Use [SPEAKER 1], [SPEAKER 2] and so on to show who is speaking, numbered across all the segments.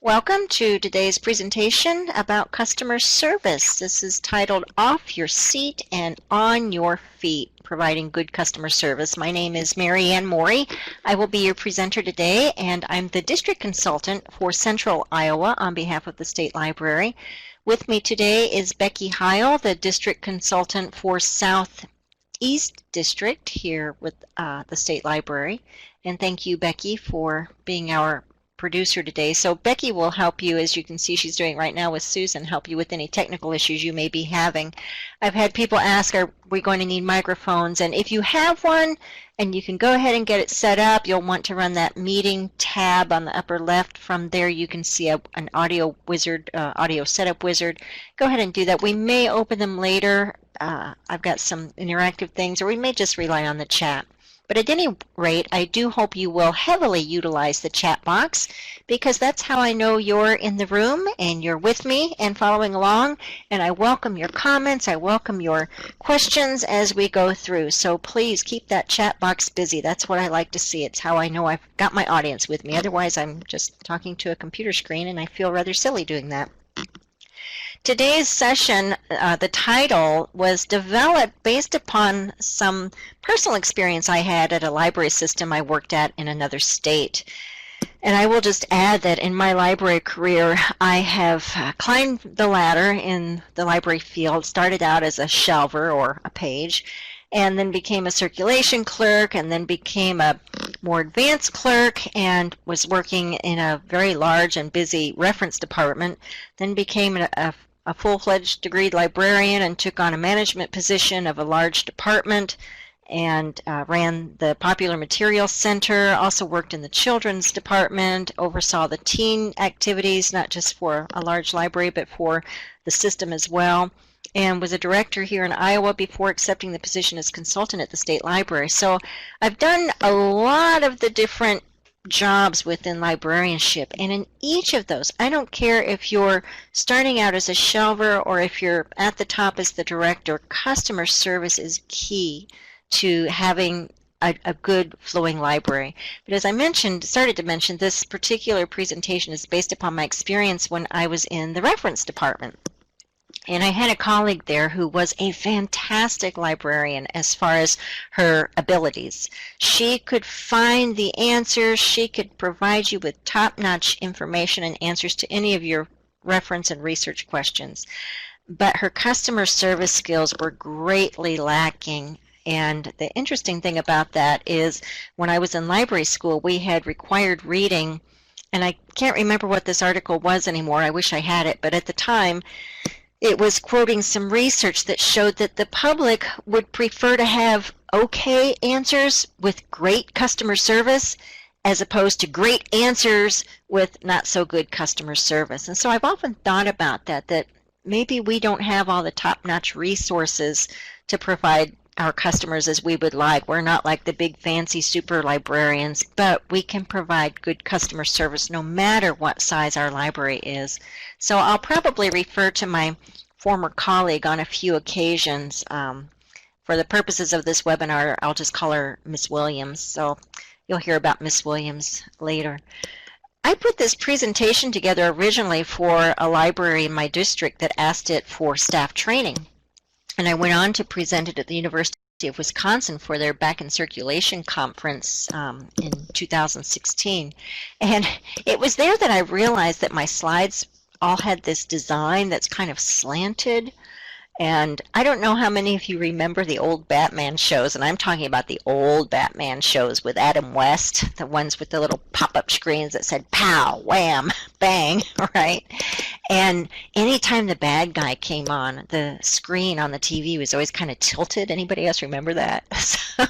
[SPEAKER 1] Welcome to today's presentation about customer service. This is titled Off Your Seat and On Your Feet, Providing Good Customer Service. My name is Mary Ann Morey. I will be your presenter today, and I'm the District Consultant for Central Iowa on behalf of the State Library. With me today is Becky Heil, the District Consultant for Southeast District here with the State Library. And thank you, Becky, for being our producer today. So Becky will help you, as you can see she's doing right now with Susan, help you with any technical issues you may be having. I've had people ask, are we going to need microphones? And if you have one and you can go ahead and get it set up, you'll want to run that meeting tab on the upper left. From there you can see an audio wizard, audio setup wizard. Go ahead and do that. We may open them later. I've got some interactive things, or we may just rely on the chat. But at any rate, I do hope you will heavily utilize the chat box, because that's how I know you're in the room and you're with me and following along. And I welcome your comments. I welcome your questions as we go through. So please keep that chat box busy. That's what I like to see. It's how I know I've got my audience with me. Otherwise, I'm just talking to a computer screen, and I feel rather silly doing that. Today's session, the title was developed based upon some personal experience I had at a library system I worked at in another state. And I will just add that in my library career, I have climbed the ladder in the library field, started out as a shelver or a page, and then became a circulation clerk, and then became a more advanced clerk, and was working in a very large and busy reference department, then became a full-fledged degreed librarian and took on a management position of a large department, and ran the Popular Materials Center, also worked in the children's department, oversaw the teen activities, not just for a large library, but for the system as well, and was a director here in Iowa before accepting the position as consultant at the State Library. So I've done a lot of the different jobs within librarianship, and in each of those, I don't care if you're starting out as a shelver or if you're at the top as the director, customer service is key to having a good flowing library. But as I started to mention, this particular presentation is based upon my experience when I was in the reference department. And I had a colleague there who was a fantastic librarian as far as her abilities. She could find the answers. She could provide you with top-notch information and answers to any of your reference and research questions. But her customer service skills were greatly lacking. And the interesting thing about that is when I was in library school, we had required reading. And I can't remember what this article was anymore. I wish I had it. But at the time, it was quoting some research that showed that the public would prefer to have okay answers with great customer service as opposed to great answers with not so good customer service. And so I've often thought about that maybe we don't have all the top-notch resources to provide our customers as we would like. We're not like the big fancy super librarians, but we can provide good customer service no matter what size our library is. So I'll probably refer to my former colleague on a few occasions. For the purposes of this webinar, I'll just call her Miss Williams. So you'll hear about Miss Williams later. I put this presentation together originally for a library in my district that asked it for staff training. And I went on to present it at the University of Wisconsin for their Back in Circulation conference in 2016. And it was there that I realized that my slides all had this design that's kind of slanted. And I don't know how many of you remember the old Batman shows, and I'm talking about the old Batman shows with Adam West, the ones with the little pop-up screens that said pow, wham, bang, right? And anytime the bad guy came on, the screen on the TV was always kind of tilted. Anybody else remember that? So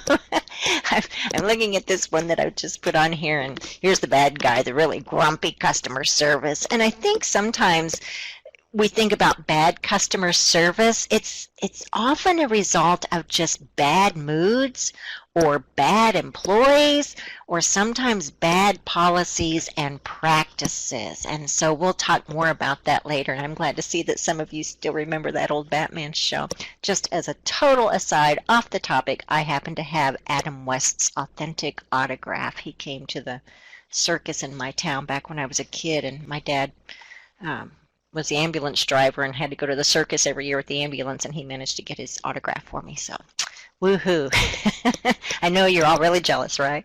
[SPEAKER 1] I'm looking at this one that I just put on here, and here's the bad guy, the really grumpy customer service. And I think sometimes we think about bad customer service, it's often a result of just bad moods or bad employees or sometimes bad policies and practices. And so we'll talk more about that later. And I'm glad to see that some of you still remember that old Batman show. Just as a total aside, off the topic, I happen to have Adam West's authentic autograph. He came to the circus in my town back when I was a kid, and my dad was the ambulance driver and had to go to the circus every year with the ambulance, and he managed to get his autograph for me. So, woohoo! I know you're all really jealous, right?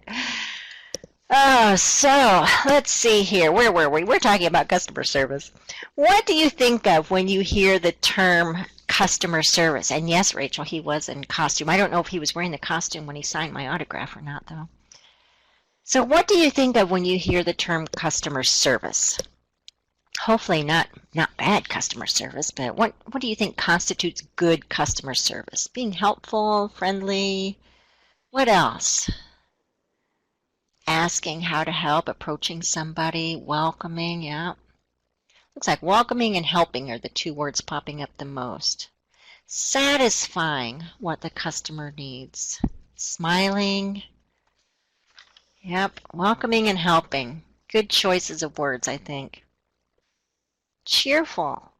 [SPEAKER 1] Oh, so let's see here. Where were we? We're talking about customer service. What do you think of when you hear the term customer service? And yes, Rachel, he was in costume. I don't know if he was wearing the costume when he signed my autograph or not, though. So what do you think of when you hear the term customer service? Hopefully not bad customer service, but what do you think constitutes good customer service? Being helpful, friendly, what else? Asking how to help, approaching somebody, welcoming, yeah. Looks like welcoming and helping are the two words popping up the most. Satisfying what the customer needs. Smiling. Yep, welcoming and helping. Good choices of words, I think. Cheerful.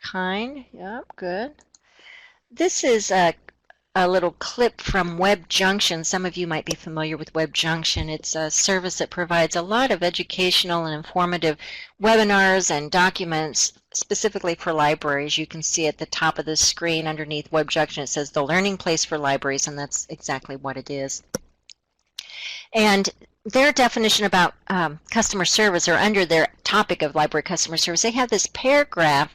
[SPEAKER 1] Kind, yep, good. This is a little clip from Web Junction. Some of you might be familiar with Web Junction. It's a service that provides a lot of educational and informative webinars and documents specifically for libraries. You can see at the top of the screen underneath Web Junction it says the learning place for libraries, and that's exactly what it is. And their definition about customer service, or under their topic of library customer service, they have this paragraph.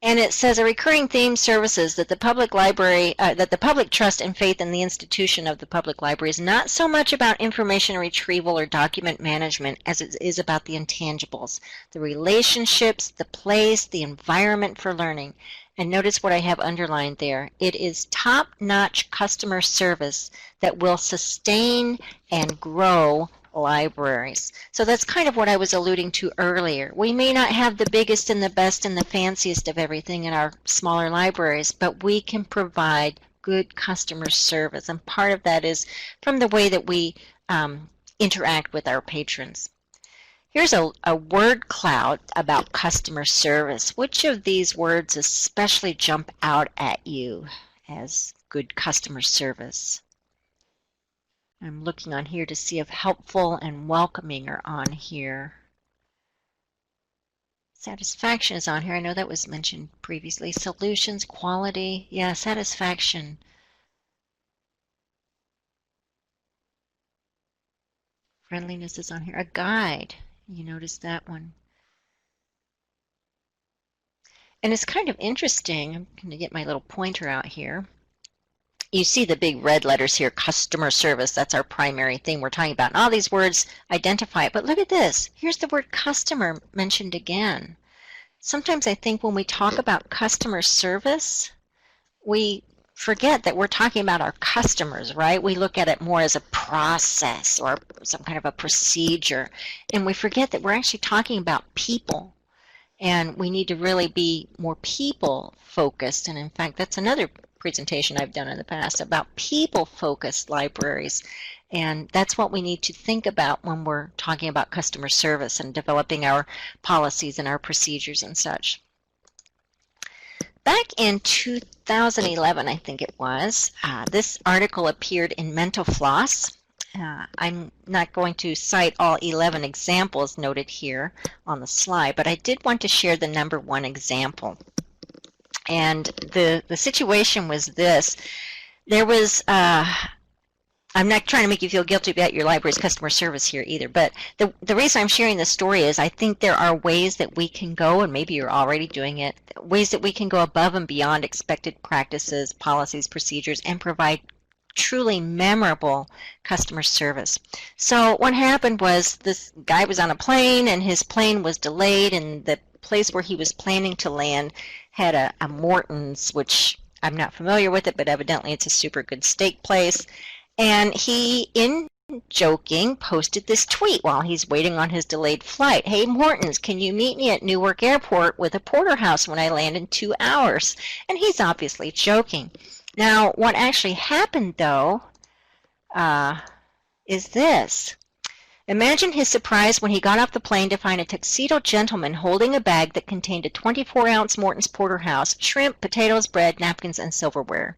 [SPEAKER 1] And it says a recurring theme services that the public library, that the public trust and faith in the institution of the public library is not so much about information retrieval or document management as it is about the intangibles, the relationships, the place, the environment for learning. And notice what I have underlined there. It is top-notch customer service that will sustain and grow libraries. So that's kind of what I was alluding to earlier. We may not have the biggest and the best and the fanciest of everything in our smaller libraries, but we can provide good customer service, and part of that is from the way that we interact with our patrons. Here's a word cloud about customer service. Which of these words especially jump out at you as good customer service? I'm looking on here to see if helpful and welcoming are on here. Satisfaction is on here. I know that was mentioned previously. Solutions, quality, yeah, satisfaction. Friendliness is on here. A guide, you notice that one. And it's kind of interesting. I'm going to get my little pointer out here. You see the big red letters here, customer service. That's our primary thing we're talking about. And all these words identify it. But look at this. Here's the word customer mentioned again. Sometimes I think when we talk about customer service, we forget that we're talking about our customers, right? We look at it more as a process or some kind of a procedure. And we forget that we're actually talking about people. And we need to really be more people focused. And in fact, that's another presentation I've done in the past about people-focused libraries, and that's what we need to think about when we're talking about customer service and developing our policies and our procedures and such. Back in 2011, I think it was, this article appeared in Mental Floss. I'm not going to cite all 11 examples noted here on the slide, but I did want to share the number one example. And the situation was this. There was, I'm not trying to make you feel guilty about your library's customer service here either, but the reason I'm sharing this story is I think there are ways that we can go, and maybe you're already doing it, ways that we can go above and beyond expected practices, policies, procedures, and provide truly memorable customer service. So what happened was this guy was on a plane, and his plane was delayed, and the place where he was planning to land had a Morton's, which I'm not familiar with it, but evidently it's a super good steak place. And he, in joking, posted this tweet while he's waiting on his delayed flight. Hey, Morton's, can you meet me at Newark Airport with a porterhouse when I land in 2 hours? And he's obviously joking. Now, what actually happened, though, is this. Imagine his surprise when he got off the plane to find a tuxedo gentleman holding a bag that contained a 24-ounce Morton's porterhouse, shrimp, potatoes, bread, napkins, and silverware.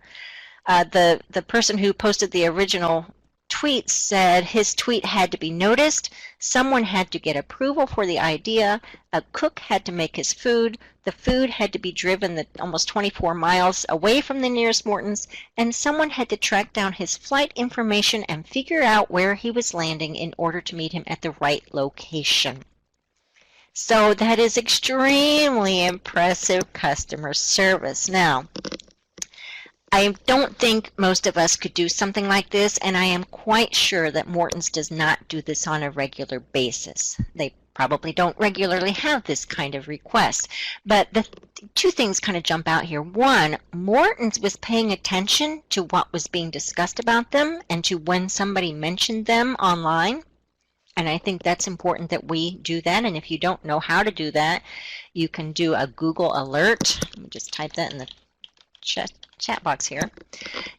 [SPEAKER 1] The person who posted the original tweet said his tweet had to be noticed, someone had to get approval for the idea, a cook had to make his food, the food had to be driven almost 24 miles away from the nearest Morton's, and someone had to track down his flight information and figure out where he was landing in order to meet him at the right location. So that is extremely impressive customer service. Now, I don't think most of us could do something like this, and I am quite sure that Morton's does not do this on a regular basis. They probably don't regularly have this kind of request. But the two things kind of jump out here. One, Morton's was paying attention to what was being discussed about them and to when somebody mentioned them online. And I think that's important that we do that. And if you don't know how to do that, you can do a Google alert. Let me just type that in the chat box here.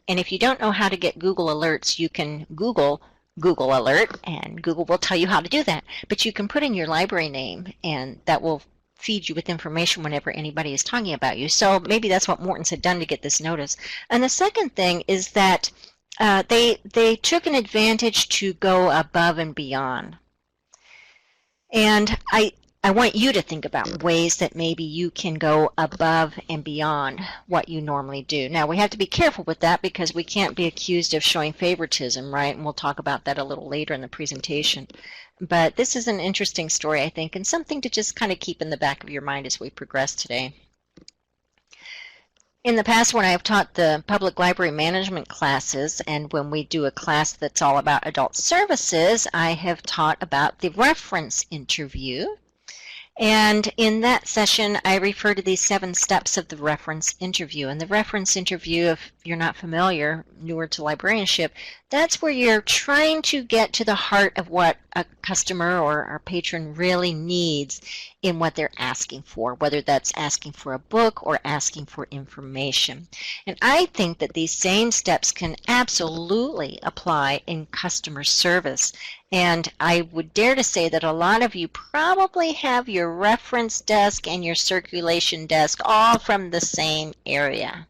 [SPEAKER 1] And if you don't know how to get Google alerts, you can Google alert, and Google will tell you how to do that. But you can put in your library name, and that will feed you with information whenever anybody is talking about you. So maybe that's what Morton's had done to get this notice. And the second thing is that they took an advantage to go above and beyond. And I want you to think about ways that maybe you can go above and beyond what you normally do. Now, we have to be careful with that because we can't be accused of showing favoritism, right? And we'll talk about that a little later in the presentation. But this is an interesting story, I think, and something to just kind of keep in the back of your mind as we progress today. In the past, when I've taught the public library management classes, and when we do a class that's all about adult services, I have taught about the reference interview. And in that session, I refer to these 7 steps of the reference interview. And the reference interview, if you're not familiar, newer to librarianship, that's where you're trying to get to the heart of what a customer or our patron really needs in what they're asking for, whether that's asking for a book or asking for information. And I think that these same steps can absolutely apply in customer service. And I would dare to say that a lot of you probably have your reference desk and your circulation desk all from the same area,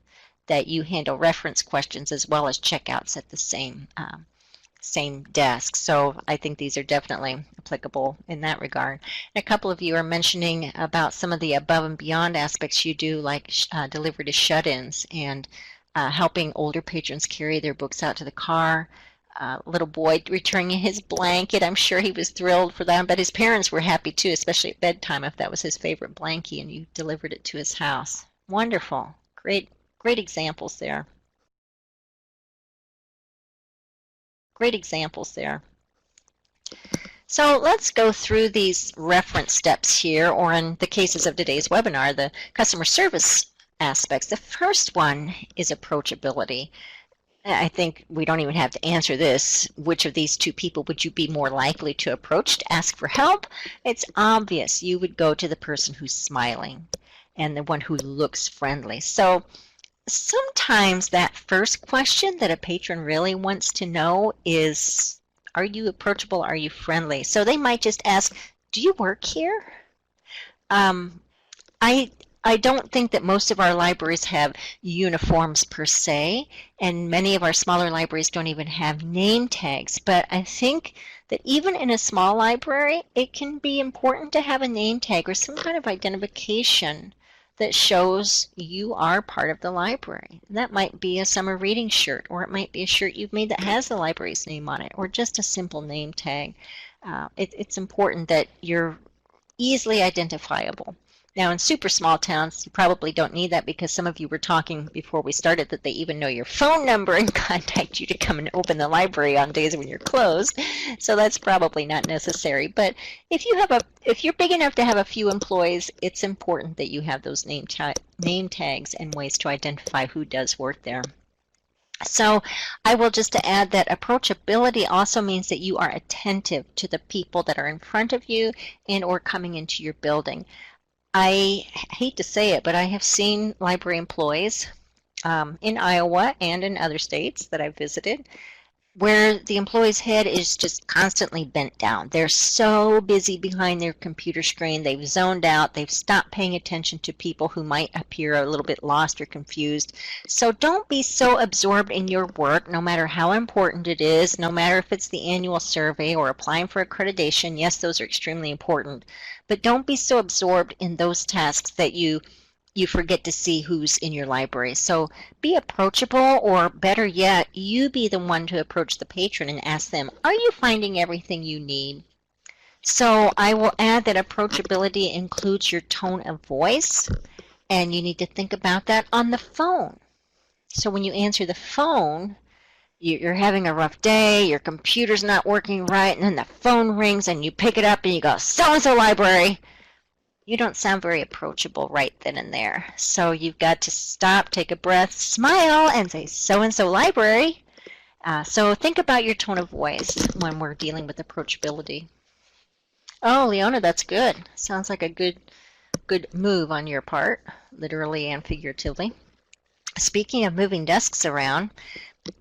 [SPEAKER 1] that you handle reference questions as well as checkouts at the same desk. So I think these are definitely applicable in that regard. And a couple of you are mentioning about some of the above and beyond aspects you do, like delivery to shut-ins and helping older patrons carry their books out to the car. Little boy returning his blanket. I'm sure he was thrilled for that, but his parents were happy too, especially at bedtime if that was his favorite blankie and you delivered it to his house. Wonderful. Great examples there. Great examples there. So let's go through these reference steps here, or in the cases of today's webinar, the customer service aspects. The first one is approachability. I think we don't even have to answer this. Which of these two people would you be more likely to approach to ask for help? It's obvious. You would go to the person who's smiling and the one who looks friendly. So sometimes that first question that a patron really wants to know is, are you approachable? Are you friendly? So they might just ask, do you work here? I don't think that most of our libraries have uniforms per se, and many of our smaller libraries don't even have name tags, but I think that even in a small library, it can be important to have a name tag or some kind of identification that shows you are part of the library. And that might be a summer reading shirt, or it might be a shirt you've made that has the library's name on it, or just a simple name tag. It's important that you're easily identifiable. Now, in super small towns, you probably don't need that because some of you were talking before we started that they even know your phone number and contact you to come and open the library on days when you're closed. So that's probably not necessary. But if you're big enough to have a few employees, it's important that you have those name tags and ways to identify who does work there. So I will just add that approachability also means that you are attentive to the people that are in front of you and or coming into your building. I hate to say it, but I have seen library employees in Iowa and in other states that I've visited where the employee's head is just constantly bent down. They're so busy behind their computer screen, they've zoned out, they've stopped paying attention to people who might appear a little bit lost or confused. So don't be so absorbed in your work, no matter how important it is, no matter if it's the annual survey or applying for accreditation. Yes, those are extremely important, but don't be so absorbed in those tasks that you forget to see who's in your library. So be approachable, or better yet, you be the one to approach the patron and ask them, are you finding everything you need? So I will add that approachability includes your tone of voice, and you need to think about that on the phone. So when you answer the phone, you're having a rough day, your computer's not working right, and then the phone rings and you pick it up and you go, so-and-so library. You don't sound very approachable right then and there. So you've got to stop, take a breath, smile, and say, so-and-so library. So think about your tone of voice when we're dealing with approachability. Oh, Leona, that's good. Sounds like a good move on your part, literally and figuratively. Speaking of moving desks around,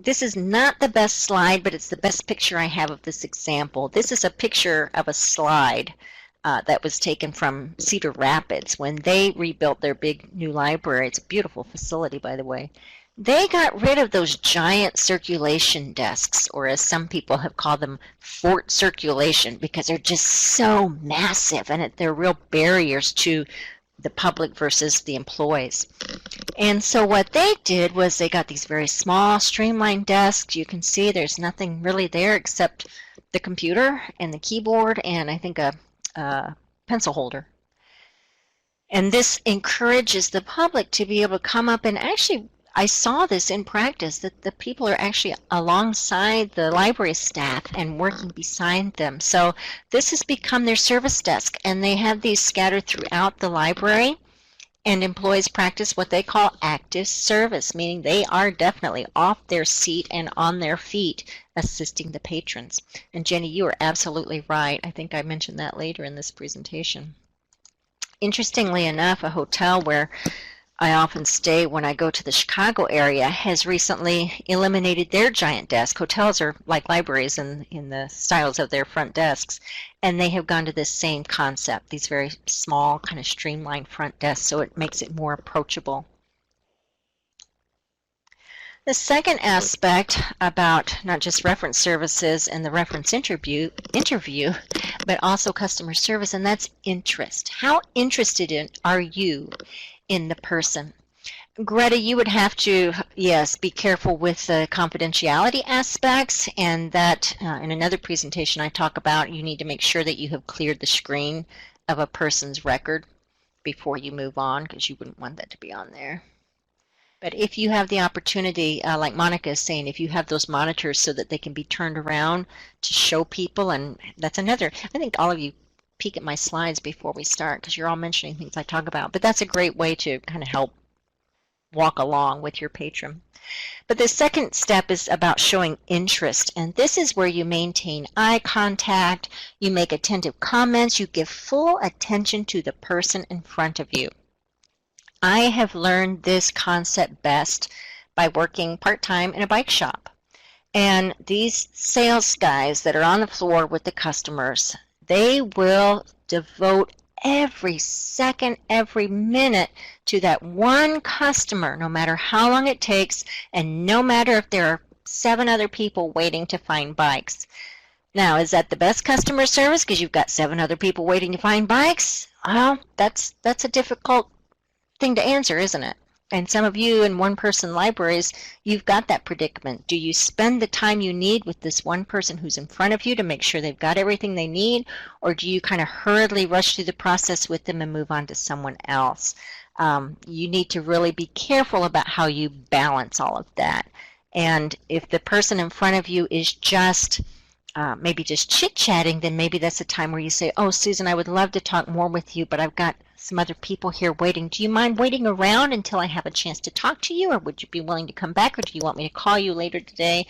[SPEAKER 1] this is not the best slide, but it's the best picture I have of this example. This is a picture of a slide that was taken from Cedar Rapids when they rebuilt their big new library. It's a beautiful facility, by the way. They got rid of those giant circulation desks, or as some people have called them, fort circulation, because they're just so massive and they're real barriers to the public versus the employees. And so what they did was they got these very small, streamlined desks. You can see there's nothing really there except the computer and the keyboard and I think a pencil holder. And this encourages the public to be able to come up and actually, I saw this in practice, that the people are actually alongside the library staff and working beside them. So this has become their service desk, and they have these scattered throughout the library, and employees practice what they call active service, meaning they are definitely off their seat and on their feet assisting the patrons. And Jenny, you are absolutely right. I think I mentioned that later in this presentation. Interestingly enough, a hotel where I often stay when I go to the Chicago area has recently eliminated their giant desk. Hotels are like libraries in the styles of their front desks, and they have gone to this same concept, these very small, kind of streamlined front desks, so it makes it more approachable. The second aspect about not just reference services and the reference interview, but also customer service, and that's interest. How interested are you in the person? Greta, you would have to, yes, be careful with the confidentiality aspects, and that in another presentation I talk about, you need to make sure that you have cleared the screen of a person's record before you move on, because you wouldn't want that to be on there. But if you have the opportunity, like Monica is saying, if you have those monitors so that they can be turned around to show people, and that's another, I think all of you peek at my slides before we start because you're all mentioning things I talk about, but that's a great way to kind of help walk along with your patron. But the second step is about showing interest, and this is where you maintain eye contact, you make attentive comments, you give full attention to the person in front of you. I have learned this concept best by working part-time in a bike shop. And these sales guys that are on the floor with the customers, they will devote every second, every minute to that one customer, no matter how long it takes, and no matter if there are 7 other people waiting to find bikes. Now, is that the best customer service because you've got 7 other people waiting to find bikes? Well, that's a difficult thing to answer, isn't it? And some of you in one-person libraries, you've got that predicament. Do you spend the time you need with this one person who's in front of you to make sure they've got everything they need, or do you kind of hurriedly rush through the process with them and move on to someone else? You need to really be careful about how you balance all of that. And if the person in front of you is just maybe just chit-chatting, then maybe that's a time where you say, oh, Susan, I would love to talk more with you, but I've got some other people here waiting. Do you mind waiting around until I have a chance to talk to you, or would you be willing to come back, or do you want me to call you later today?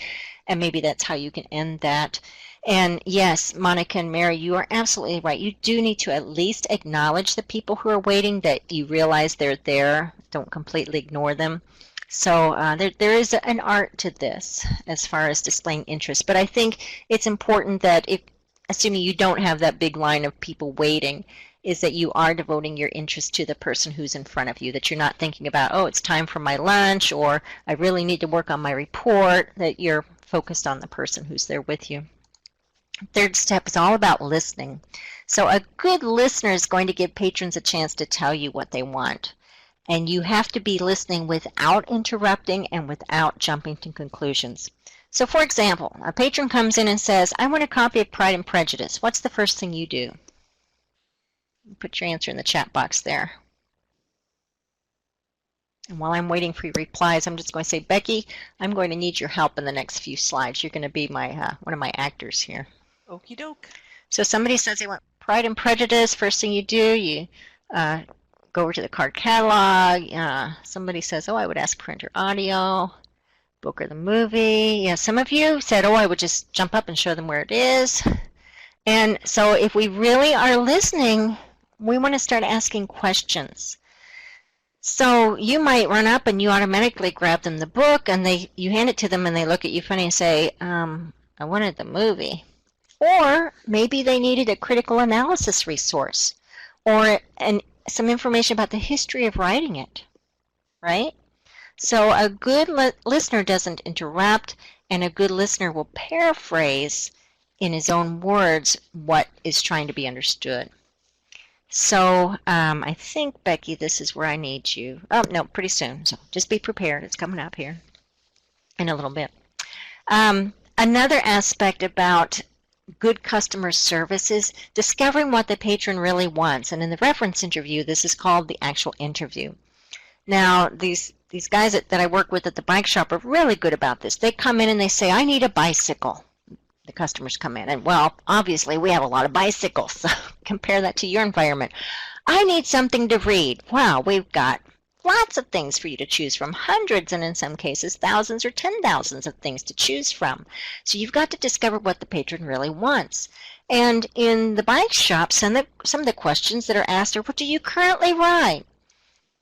[SPEAKER 1] And maybe that's how you can end that. And yes, Monica and Mary, you are absolutely right. You do need to at least acknowledge the people who are waiting, that you realize they're there. Don't completely ignore them. So there is an art to this as far as displaying interest. But I think it's important that if, assuming you don't have that big line of people waiting, is that you are devoting your interest to the person who's in front of you, that you're not thinking about, oh, it's time for my lunch, or I really need to work on my report, that you're focused on the person who's there with you. Third step is all about listening. So a good listener is going to give patrons a chance to tell you what they want. And you have to be listening without interrupting and without jumping to conclusions. So for example, a patron comes in and says, I want a copy of Pride and Prejudice. What's the first thing you do? Put your answer in the chat box there. And while I'm waiting for your replies, I'm just going to say, Becky, I'm going to need your help in the next few slides. You're going to be my one of my actors here.
[SPEAKER 2] Okie doke.
[SPEAKER 1] So somebody says they want Pride and Prejudice. First thing you do, you go over to the card catalog. Somebody says, oh, I would ask printer audio, book or the movie. Yeah, some of you said, oh, I would just jump up and show them where it is. And so if we really are listening, we want to start asking questions. So you might run up and you automatically grab them the book, and you hand it to them and they look at you funny and say, I wanted the movie. Or maybe they needed a critical analysis resource or some information about the history of writing it, right? So a good listener doesn't interrupt, and a good listener will paraphrase in his own words what is trying to be understood. So I think, Becky, this is where I need you. Oh, no, pretty soon. So just be prepared. It's coming up here in a little bit. Another aspect about good customer service is discovering what the patron really wants. And in the reference interview, this is called the actual interview. Now, these guys that I work with at the bike shop are really good about this. They come in and they say, I need a bicycle. The customers come in, and well, obviously we have a lot of bicycles, so compare that to your environment. I need something to read. Wow, we've got lots of things for you to choose from, hundreds and in some cases thousands or 10,000s of things to choose from. So you've got to discover what the patron really wants. And in the bike shop, some of the questions that are asked are, what do you currently ride?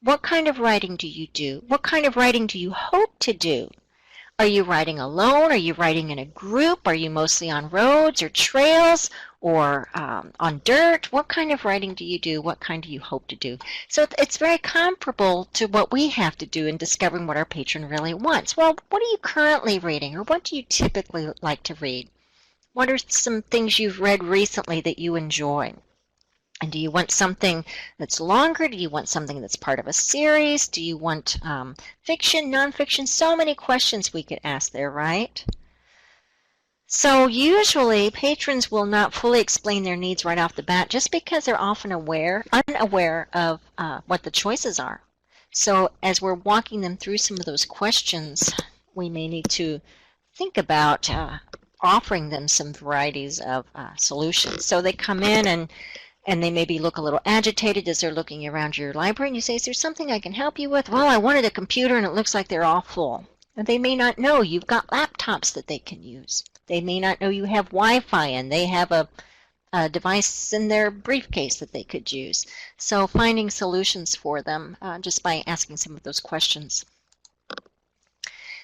[SPEAKER 1] What kind of riding do you do? What kind of riding do you hope to do? Are you riding alone? Are you riding in a group? Are you mostly on roads or trails or on dirt? What kind of riding do you do? What kind do you hope to do? So it's very comparable to what we have to do in discovering what our patron really wants. Well, what are you currently reading, or what do you typically like to read? What are some things you've read recently that you enjoy? And do you want something that's longer? Do you want something that's part of a series? Do you want fiction, nonfiction? So many questions we could ask there, right? So usually patrons will not fully explain their needs right off the bat just because they're often unaware of what the choices are. So as we're walking them through some of those questions, we may need to think about offering them some varieties of solutions. So they come in and they maybe look a little agitated as they're looking around your library, and you say, is there something I can help you with? Well, I wanted a computer and it looks like they're all full. And they may not know you've got laptops that they can use. They may not know you have Wi-Fi and they have a device in their briefcase that they could use. So finding solutions for them just by asking some of those questions.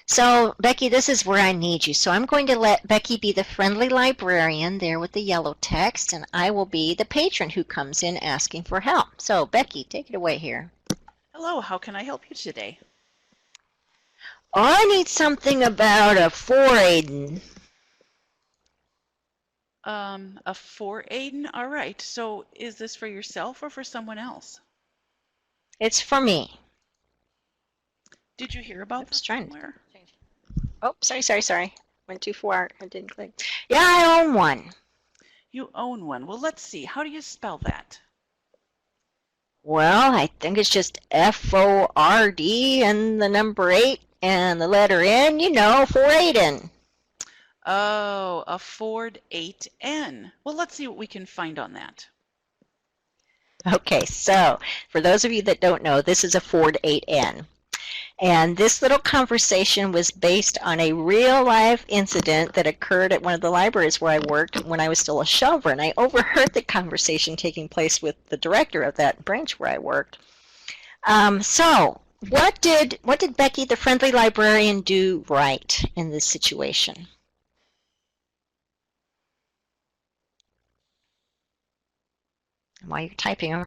[SPEAKER 1] So, Becky, this is where I need you. So I'm going to let Becky be the friendly librarian there with the yellow text, and I will be the patron who comes in asking for help. So, Becky, take it away here.
[SPEAKER 2] Hello, how can I help you today?
[SPEAKER 1] I need something about a 4-Aiden.
[SPEAKER 2] A 4-Aiden? All right. So is this for yourself or for someone else?
[SPEAKER 1] It's for me.
[SPEAKER 2] Did you hear about this somewhere?
[SPEAKER 1] Oh, sorry. Went too far. I didn't click. Yeah, I own one.
[SPEAKER 2] You own one. Well, let's see. How do you spell that?
[SPEAKER 1] Well, I think it's just F-O-R-D and the number 8 and the letter N, you know, 4-Aiden.
[SPEAKER 2] Oh, a Ford 8N. Well, let's see what we can find on that.
[SPEAKER 1] Okay, so for those of you that don't know, this is a Ford 8N. And this little conversation was based on a real-life incident that occurred at one of the libraries where I worked when I was still a shelver. And I overheard the conversation taking place with the director of that branch where I worked. So what did Becky, the friendly librarian, do right in this situation? While you're typing,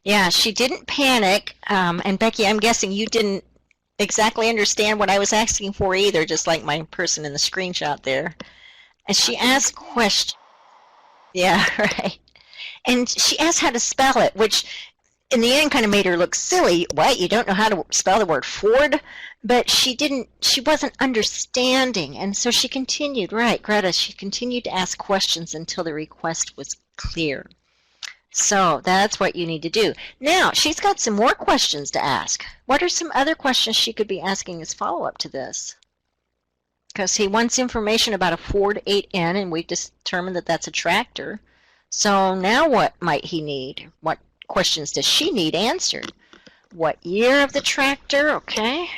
[SPEAKER 1] yeah, she didn't panic. And Becky, I'm guessing you didn't exactly understand what I was asking for either, just like my person in the screenshot there. And she asked questions. Yeah, right. And she asked how to spell it, which in the end kind of made her look silly. What? You don't know how to spell the word Ford? But she wasn't understanding. And so she continued, right, Greta, she continued to ask questions until the request was clear. So that's what you need to do. Now, she's got some more questions to ask. What are some other questions she could be asking as follow-up to this? Because he wants information about a Ford 8N, and we've determined that that's a tractor. So now what might he need? What questions does she need answered? What year of the tractor? Okay.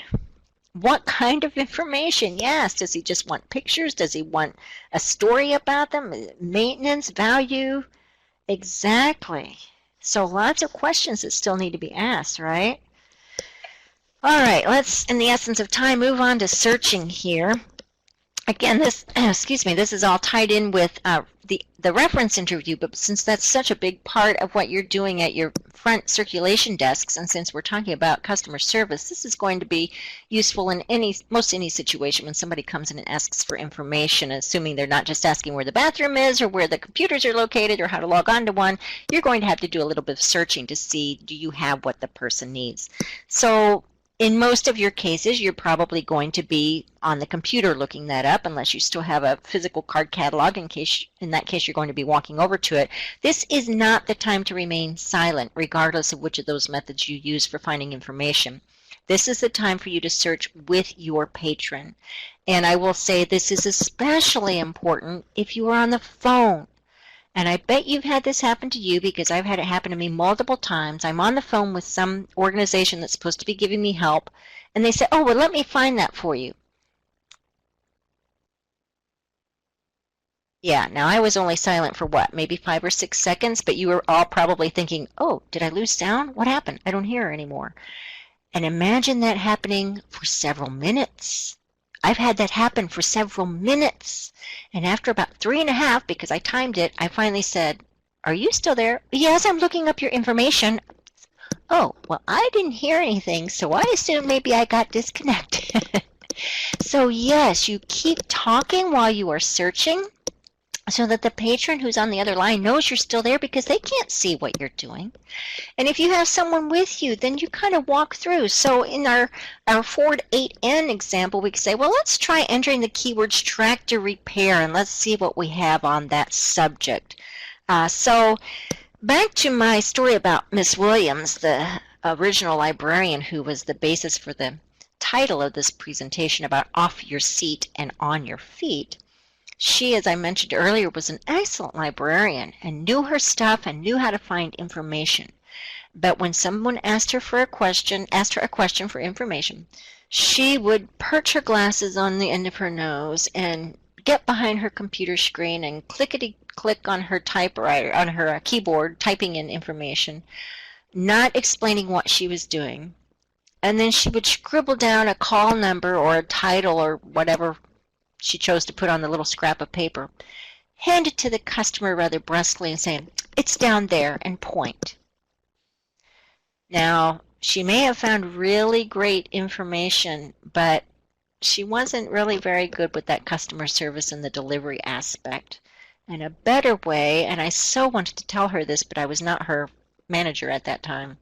[SPEAKER 1] What kind of information? Yes. Does he just want pictures? Does he want a story about them? Maintenance, value? Exactly. So lots of questions that still need to be asked, right? All right, let's, in the essence of time, move on to searching here. Again, this, excuse me, this is all tied in with the reference interview, but since that's such a big part of what you're doing at your front circulation desks, and since we're talking about customer service, this is going to be useful in most any situation when somebody comes in and asks for information, assuming they're not just asking where the bathroom is or where the computers are located or how to log on to one. You're going to have to do a little bit of searching to see, do you have what the person needs? So in most of your cases, you're probably going to be on the computer looking that up, unless you still have a physical card catalog. In that case, you're going to be walking over to it. This is not the time to remain silent, regardless of which of those methods you use for finding information. This is the time for you to search with your patron. And I will say this is especially important if you are on the phone. And I bet you've had this happen to you, because I've had it happen to me multiple times. I'm on the phone with some organization that's supposed to be giving me help, and they say, oh, well, let me find that for you. Yeah, now I was only silent for what, maybe 5 or 6 seconds, but you were all probably thinking, oh, did I lose sound? What happened? I don't hear her anymore. And imagine that happening for several minutes. I've had that happen for several minutes. And after about 3.5, because I timed it, I finally said, are you still there? Yes, I'm looking up your information. Oh, well, I didn't hear anything, so I assume maybe I got disconnected. So yes, you keep talking while you are searching, so that the patron who's on the other line knows you're still there, because they can't see what you're doing. And if you have someone with you, then you kind of walk through. So in our Ford 8N example, we could say, well, let's try entering the keywords tractor repair, and let's see what we have on that subject. So back to my story about Miss Williams, the original librarian who was the basis for the title of this presentation about off your seat and on your feet. She, as I mentioned earlier, was an excellent librarian and knew her stuff and knew how to find information. But when someone asked her a question for information, she would perch her glasses on the end of her nose and get behind her computer screen and clickety-click on her typewriter, on her keyboard, typing in information, not explaining what she was doing. And then she would scribble down a call number or a title or whatever she chose to put on the little scrap of paper, hand it to the customer rather brusquely and say, it's down there, and point. Now, she may have found really great information, but she wasn't really very good with that customer service and the delivery aspect. And a better way, and I so wanted to tell her this, but I was not her manager at that time,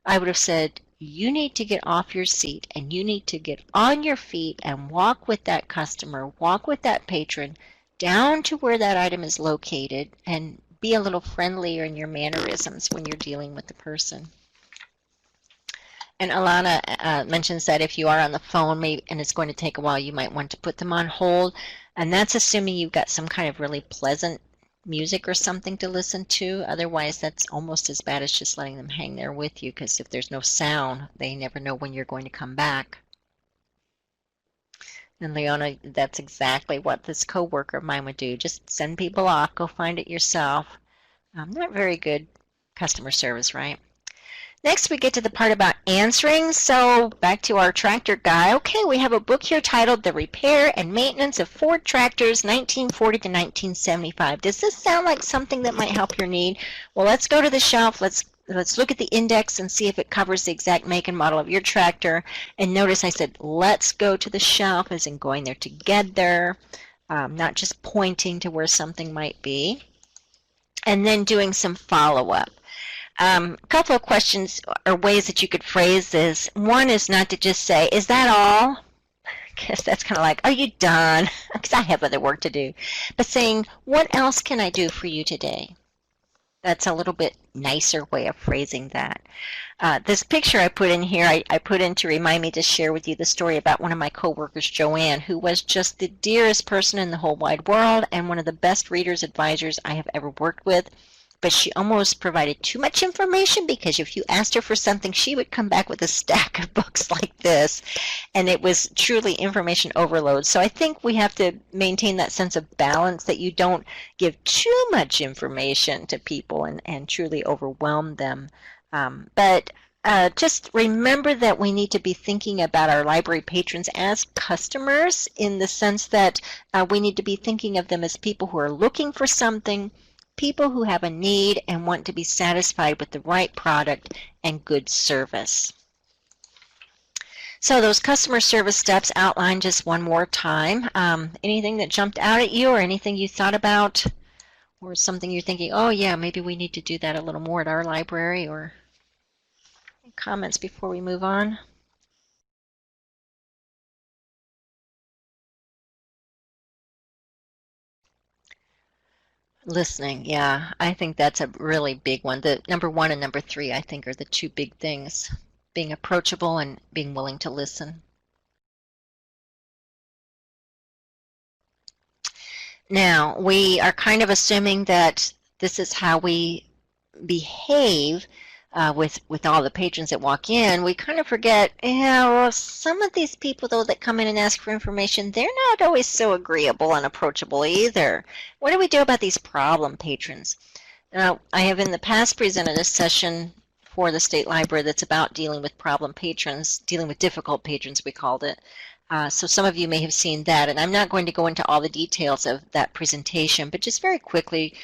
[SPEAKER 1] I would have said, you need to get off your seat and you need to get on your feet and walk with that customer, walk with that patron down to where that item is located, and be a little friendlier in your mannerisms when you're dealing with the person. And Alana mentions that if you are on the phone and it's going to take a while, you might want to put them on hold. And that's assuming you've got some kind of really pleasant music or something to listen to. Otherwise, that's almost as bad as just letting them hang there with you, because if there's no sound, they never know when you're going to come back. And Leona, that's exactly what this coworker of mine would do. Just send people off, go find it yourself. Not very good customer service, right? Next, we get to the part about answering. So back to our tractor guy. Okay, we have a book here titled The Repair and Maintenance of Ford Tractors 1940 to 1975. Does this sound like something that might help your need? Well, let's go to the shelf. Let's look at the index and see if it covers the exact make and model of your tractor. And notice I said, let's go to the shelf, as in going there together, not just pointing to where something might be. And then doing some follow-up. A couple of questions or ways that you could phrase this. One is not to just say, is that all? Because that's kind of like, are you done? Because I have other work to do. But saying, what else can I do for you today? That's a little bit nicer way of phrasing that. This picture I put in here, I put in to remind me to share with you the story about one of my coworkers, Joanne, who was just the dearest person in the whole wide world and one of the best readers advisors I have ever worked with. But she almost provided too much information, because if you asked her for something, she would come back with a stack of books like this, and it was truly information overload. So I think we have to maintain that sense of balance, that you don't give too much information to people and truly overwhelm them. But just remember that we need to be thinking about our library patrons as customers, in the sense that we need to be thinking of them as people who are looking for something, people who have a need and want to be satisfied with the right product and good service. So those customer service steps outlined just one more time. Anything that jumped out at you, or anything you thought about, or something you're thinking, oh yeah, maybe we need to do that a little more at our library, or comments before we move on? Listening, yeah, I think that's a really big one. The number 1 and number 3, I think, are the two big things. Being approachable and being willing to listen. Now, we are kind of assuming that this is how we behave with all the patrons that walk in. We kind of forget, yeah, well, some of these people, though, that come in and ask for information, they're not always so agreeable and approachable either. What do we do about these problem patrons? Now, I have in the past presented a session for the State Library that's about dealing with problem patrons, dealing with difficult patrons, we called it. So some of you may have seen that, and I'm not going to go into all the details of that presentation, but just very quickly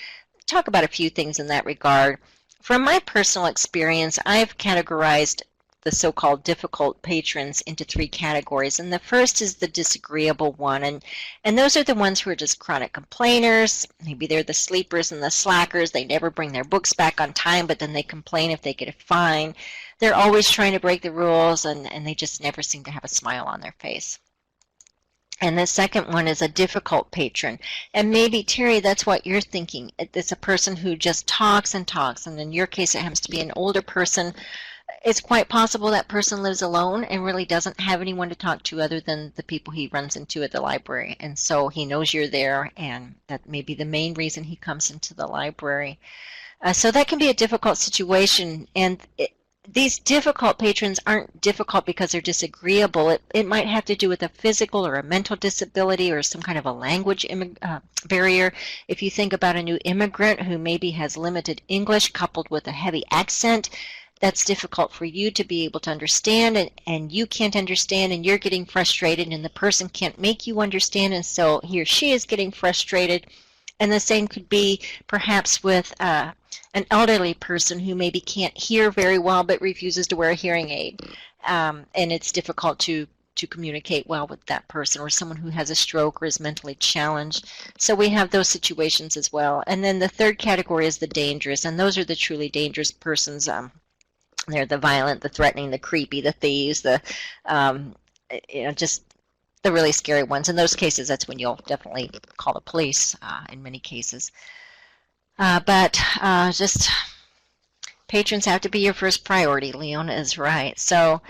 [SPEAKER 1] talk about a few things in that regard. From my personal experience, I've categorized the so-called difficult patrons into 3 categories, and the first is the disagreeable one, and those are the ones who are just chronic complainers. Maybe they're the sleepers and the slackers. They never bring their books back on time, but then they complain if they get a fine. They're always trying to break the rules, and they just never seem to have a smile on their face. And the second one is a difficult patron. And maybe, Terry, that's what you're thinking. It's a person who just talks and talks, and in your case it happens to be an older person. It's quite possible that person lives alone and really doesn't have anyone to talk to other than the people he runs into at the library. And so he knows you're there, and that may be the main reason he comes into the library. So that can be a difficult situation, and these difficult patrons aren't difficult because they're disagreeable. It might have to do with a physical or a mental disability or some kind of a language barrier. If you think about a new immigrant who maybe has limited English coupled with a heavy accent, that's difficult for you to be able to understand, and you can't understand, and you're getting frustrated, and the person can't make you understand, and so he or she is getting frustrated. And the same could be perhaps with an elderly person who maybe can't hear very well but refuses to wear a hearing aid. And it's difficult to communicate well with that person, or someone who has a stroke or is mentally challenged. So we have those situations as well. And then the third category is the dangerous, and those are the truly dangerous persons. They're the violent, the threatening, the creepy, the thieves, the just the really scary ones. In those cases, that's when you'll definitely call the police in many cases. But just patrons have to be your first priority. Leona is right. So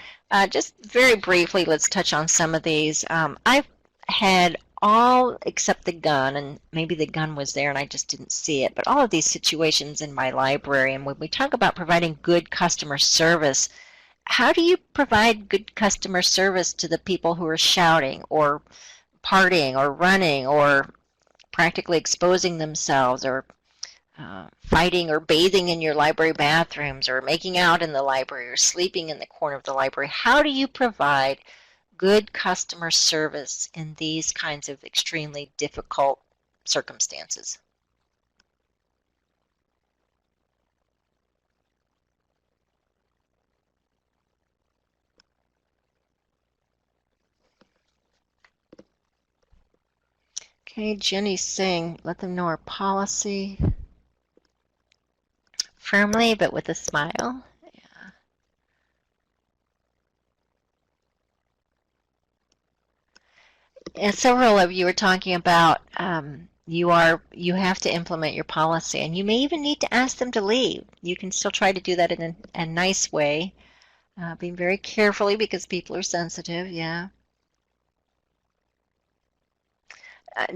[SPEAKER 1] just very briefly, let's touch on some of these. I've had all except the gun, and maybe the gun was there and I just didn't see it, but all of these situations in my library. And when we talk about providing good customer service, how do you provide good customer service to the people who are shouting or partying or running or practically exposing themselves or fighting or bathing in your library bathrooms or making out in the library or sleeping in the corner of the library. How do you provide good customer service in these kinds of extremely difficult circumstances? Okay, Jenny's saying, let them know our policy firmly but with a smile. Yeah. And several of you are talking about you have to implement your policy, and you may even need to ask them to leave. You can still try to do that in a nice way, being very carefully because people are sensitive. Yeah.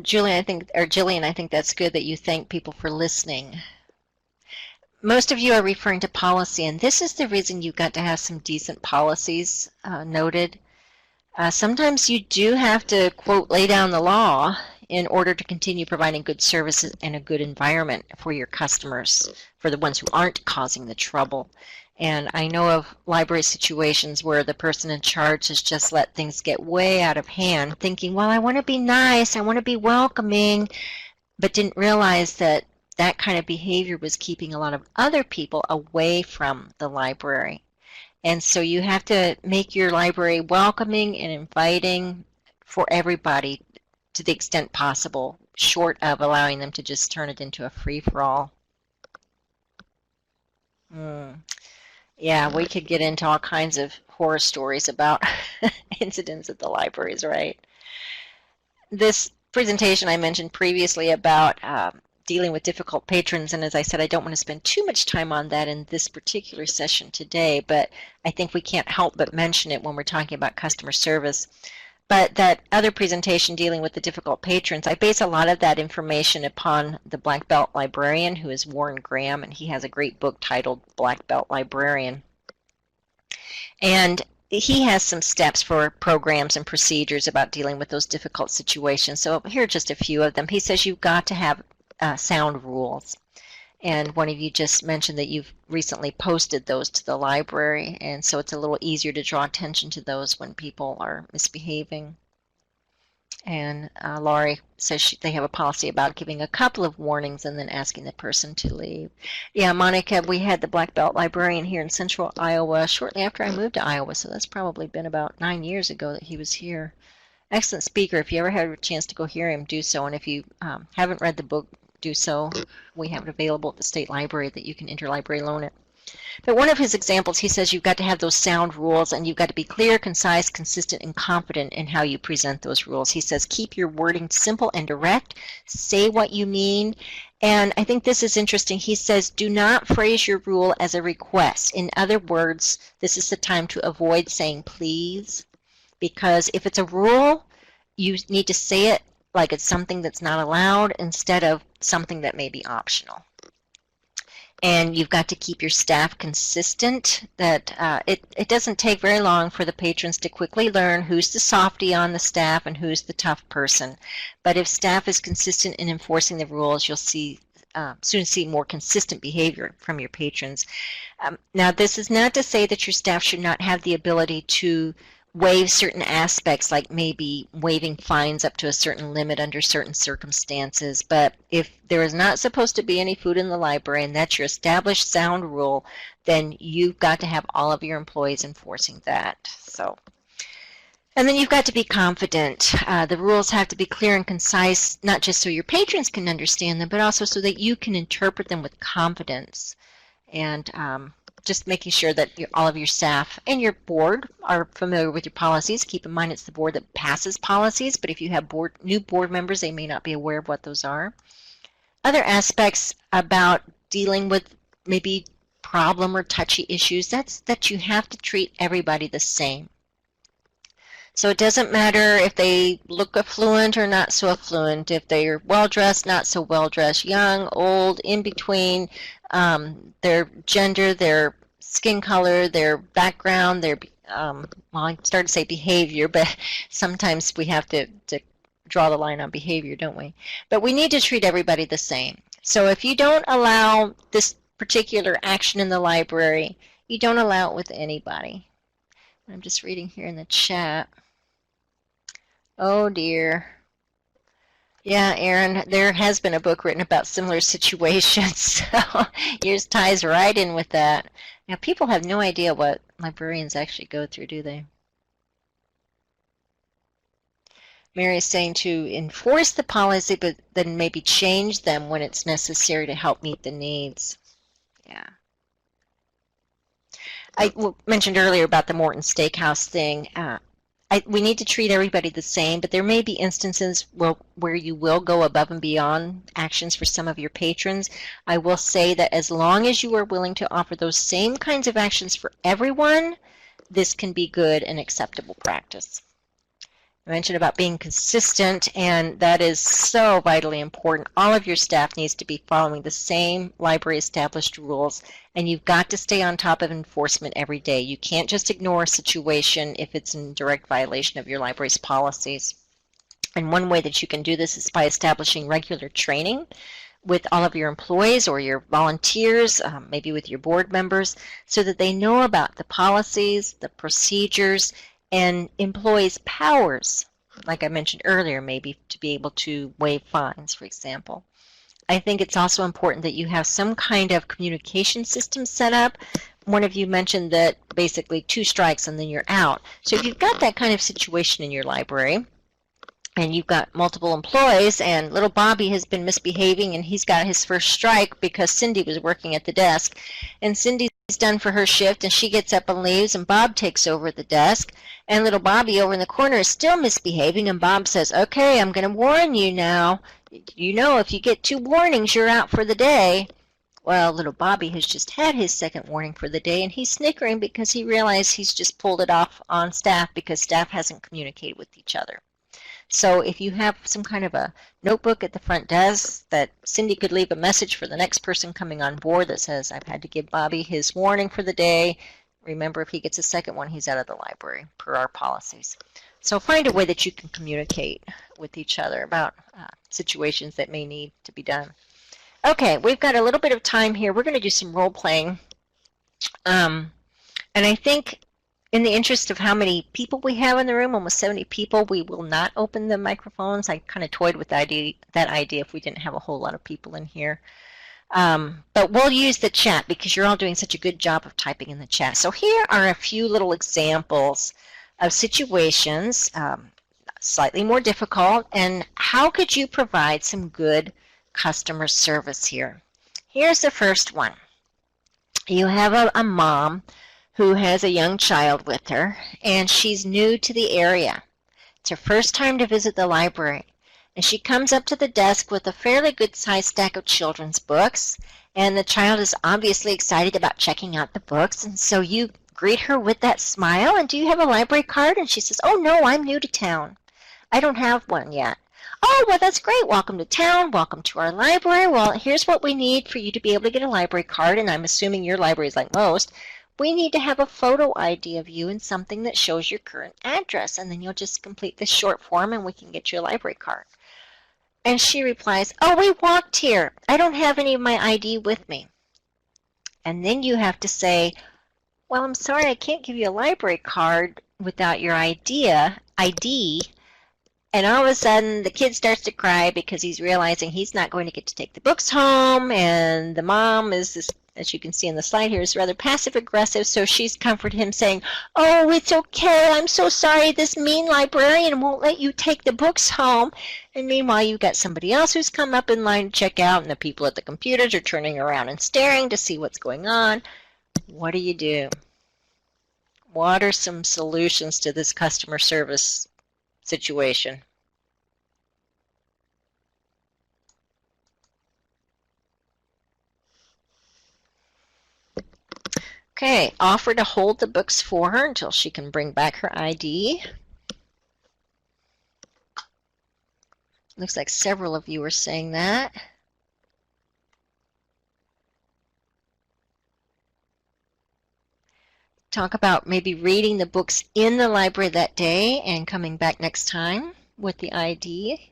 [SPEAKER 1] Julian, I think that's good that you thank people for listening. Most of you are referring to policy, and this is the reason you've got to have some decent policies noted. Sometimes you do have to, quote, lay down the law in order to continue providing good services and a good environment for your customers, for the ones who aren't causing the trouble. And I know of library situations where the person in charge has just let things get way out of hand, thinking, well, I want to be nice, I want to be welcoming, but didn't realize that that kind of behavior was keeping a lot of other people away from the library. And so you have to make your library welcoming and inviting for everybody to the extent possible, short of allowing them to just turn it into a free-for-all. Yeah, we could get into all kinds of horror stories about incidents at the libraries, right? This presentation I mentioned previously about dealing with difficult patrons, and as I said, I don't want to spend too much time on that in this particular session today, but I think we can't help but mention it when we're talking about customer service. But that other presentation dealing with the difficult patrons, I base a lot of that information upon the Black Belt Librarian, who is Warren Graham, and he has a great book titled Black Belt Librarian. And he has some steps for programs and procedures about dealing with those difficult situations. So here are just a few of them. He says you've got to have sound rules. And one of you just mentioned that you've recently posted those to the library, and so it's a little easier to draw attention to those when people are misbehaving. And Laurie says they have a policy about giving a couple of warnings and then asking the person to leave. Yeah, Monica, we had the Black Belt Librarian here in Central Iowa shortly after I moved to Iowa, so that's probably been about 9 years ago that he was here. Excellent speaker. If you ever had a chance to go hear him, do so. And if you haven't read the book, do so. We have it available at the State Library that you can interlibrary loan it. But one of his examples, he says you've got to have those sound rules and you've got to be clear, concise, consistent, and confident in how you present those rules. He says keep your wording simple and direct, say what you mean, and I think this is interesting. He says do not phrase your rule as a request. In other words, this is the time to avoid saying please, because if it's a rule, you need to say it like it's something that's not allowed instead of something that may be optional. And you've got to keep your staff consistent. That it doesn't take very long for the patrons to quickly learn who's the softie on the staff and who's the tough person. But if staff is consistent in enforcing the rules, you'll soon see more consistent behavior from your patrons. Now, this is not to say that your staff should not have the ability to waive certain aspects, like maybe waiving fines up to a certain limit under certain circumstances. But if there is not supposed to be any food in the library and that's your established sound rule, then you've got to have all of your employees enforcing that. And then you've got to be confident. The rules have to be clear and concise, not just so your patrons can understand them, but also so that you can interpret them with confidence. And just making sure that all of your staff and your board are familiar with your policies. Keep in mind it's the board that passes policies, but if you have new board members, they may not be aware of what those are. Other aspects about dealing with maybe problem or touchy issues, that's that you have to treat everybody the same. So it doesn't matter if they look affluent or not so affluent, if they're well-dressed, not so well-dressed, young, old, in between, their gender, their skin color, their background, their, well, I started to say behavior, but sometimes we have to draw the line on behavior, don't we? But we need to treat everybody the same. So if you don't allow this particular action in the library, you don't allow it with anybody. I'm just reading here in the chat. Oh dear. Yeah, Aaron, there has been a book written about similar situations, so yours ties right in with that. Now, people have no idea what librarians actually go through, do they? Mary is saying to enforce the policy, but then maybe change them when it's necessary to help meet the needs. Yeah. I mentioned earlier about the Morton Steakhouse thing. We need to treat everybody the same, but there may be instances where you will go above and beyond actions for some of your patrons. I will say that as long as you are willing to offer those same kinds of actions for everyone, this can be good and acceptable practice. I mentioned about being consistent, and that is so vitally important. All of your staff needs to be following the same library established rules, and you've got to stay on top of enforcement every day. You can't just ignore a situation if it's in direct violation of your library's policies. And one way that you can do this is by establishing regular training with all of your employees or your volunteers, maybe with your board members, so that they know about the policies, the procedures, and employees' powers, like I mentioned earlier, maybe to be able to waive fines, for example. I think it's also important that you have some kind of communication system set up. One of you mentioned that basically 2 strikes and then you're out. So if you've got that kind of situation in your library, and you've got multiple employees, and little Bobby has been misbehaving, and he's got his first strike because Cindy was working at the desk, and Cindy's done for her shift, and she gets up and leaves, and Bob takes over at the desk, and little Bobby over in the corner is still misbehaving, and Bob says, okay, I'm going to warn you now. You know, if you get 2 warnings, you're out for the day. Well, little Bobby has just had his second warning for the day, and he's snickering because he realized he's just pulled it off on staff because staff hasn't communicated with each other. So if you have some kind of a notebook at the front desk that Cindy could leave a message for the next person coming on board that says, I've had to give Bobby his warning for the day. Remember, if he gets a second one, he's out of the library per our policies. So find a way that you can communicate with each other about situations that may need to be done. Okay, we've got a little bit of time here. We're going to do some role playing. And I think in the interest of how many people we have in the room, almost 70 people, we will not open the microphones. I kind of toyed with that idea if we didn't have a whole lot of people in here. But we'll use the chat because you're all doing such a good job of typing in the chat. So here are a few little examples of situations, slightly more difficult, and how could you provide some good customer service here? Here's the first one. You have a mom who has a young child with her, and she's new to the area. It's her first time to visit the library, and she comes up to the desk with a fairly good-sized stack of children's books, and the child is obviously excited about checking out the books, and so you greet her with that smile, and do you have a library card? And she says, oh no, I'm new to town. I don't have one yet. Oh, well, that's great. Welcome to town. Welcome to our library. Well, here's what we need for you to be able to get a library card, and I'm assuming your library is like most. We need to have a photo ID of you and something that shows your current address, and then you'll just complete this short form and we can get you a library card. And she replies, oh, we walked here. I don't have any of my ID with me. And then you have to say, well, I'm sorry, I can't give you a library card without your ID. And all of a sudden, the kid starts to cry because he's realizing he's not going to get to take the books home, and the mom is, as you can see in the slide here, is rather passive-aggressive, so she's comforted him saying, oh, it's okay, I'm so sorry, this mean librarian won't let you take the books home. And meanwhile, you've got somebody else who's come up in line to check out, and the people at the computers are turning around and staring to see what's going on. What do you do? What are some solutions to this customer service situation? Okay, offer to hold the books for her until she can bring back her ID. Looks like several of you are saying that. Talk about maybe reading the books in the library that day and coming back next time. with the ID.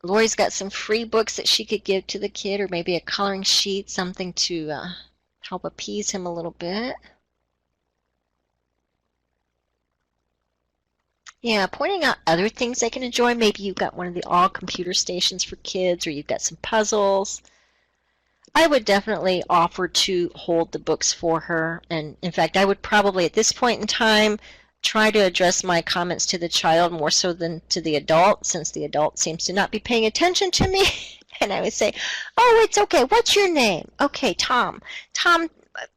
[SPEAKER 1] Lori's got some free books that she could give to the kid, or maybe a coloring sheet, something to help appease him a little bit. Yeah, pointing out other things they can enjoy. Maybe you've got one of the all computer stations for kids, or you've got some puzzles. I would definitely offer to hold the books for her. And in fact, I would probably at this point in time try to address my comments to the child more so than to the adult, since the adult seems to not be paying attention to me. And I would say, oh, it's okay. What's your name? Okay, Tom. Tom,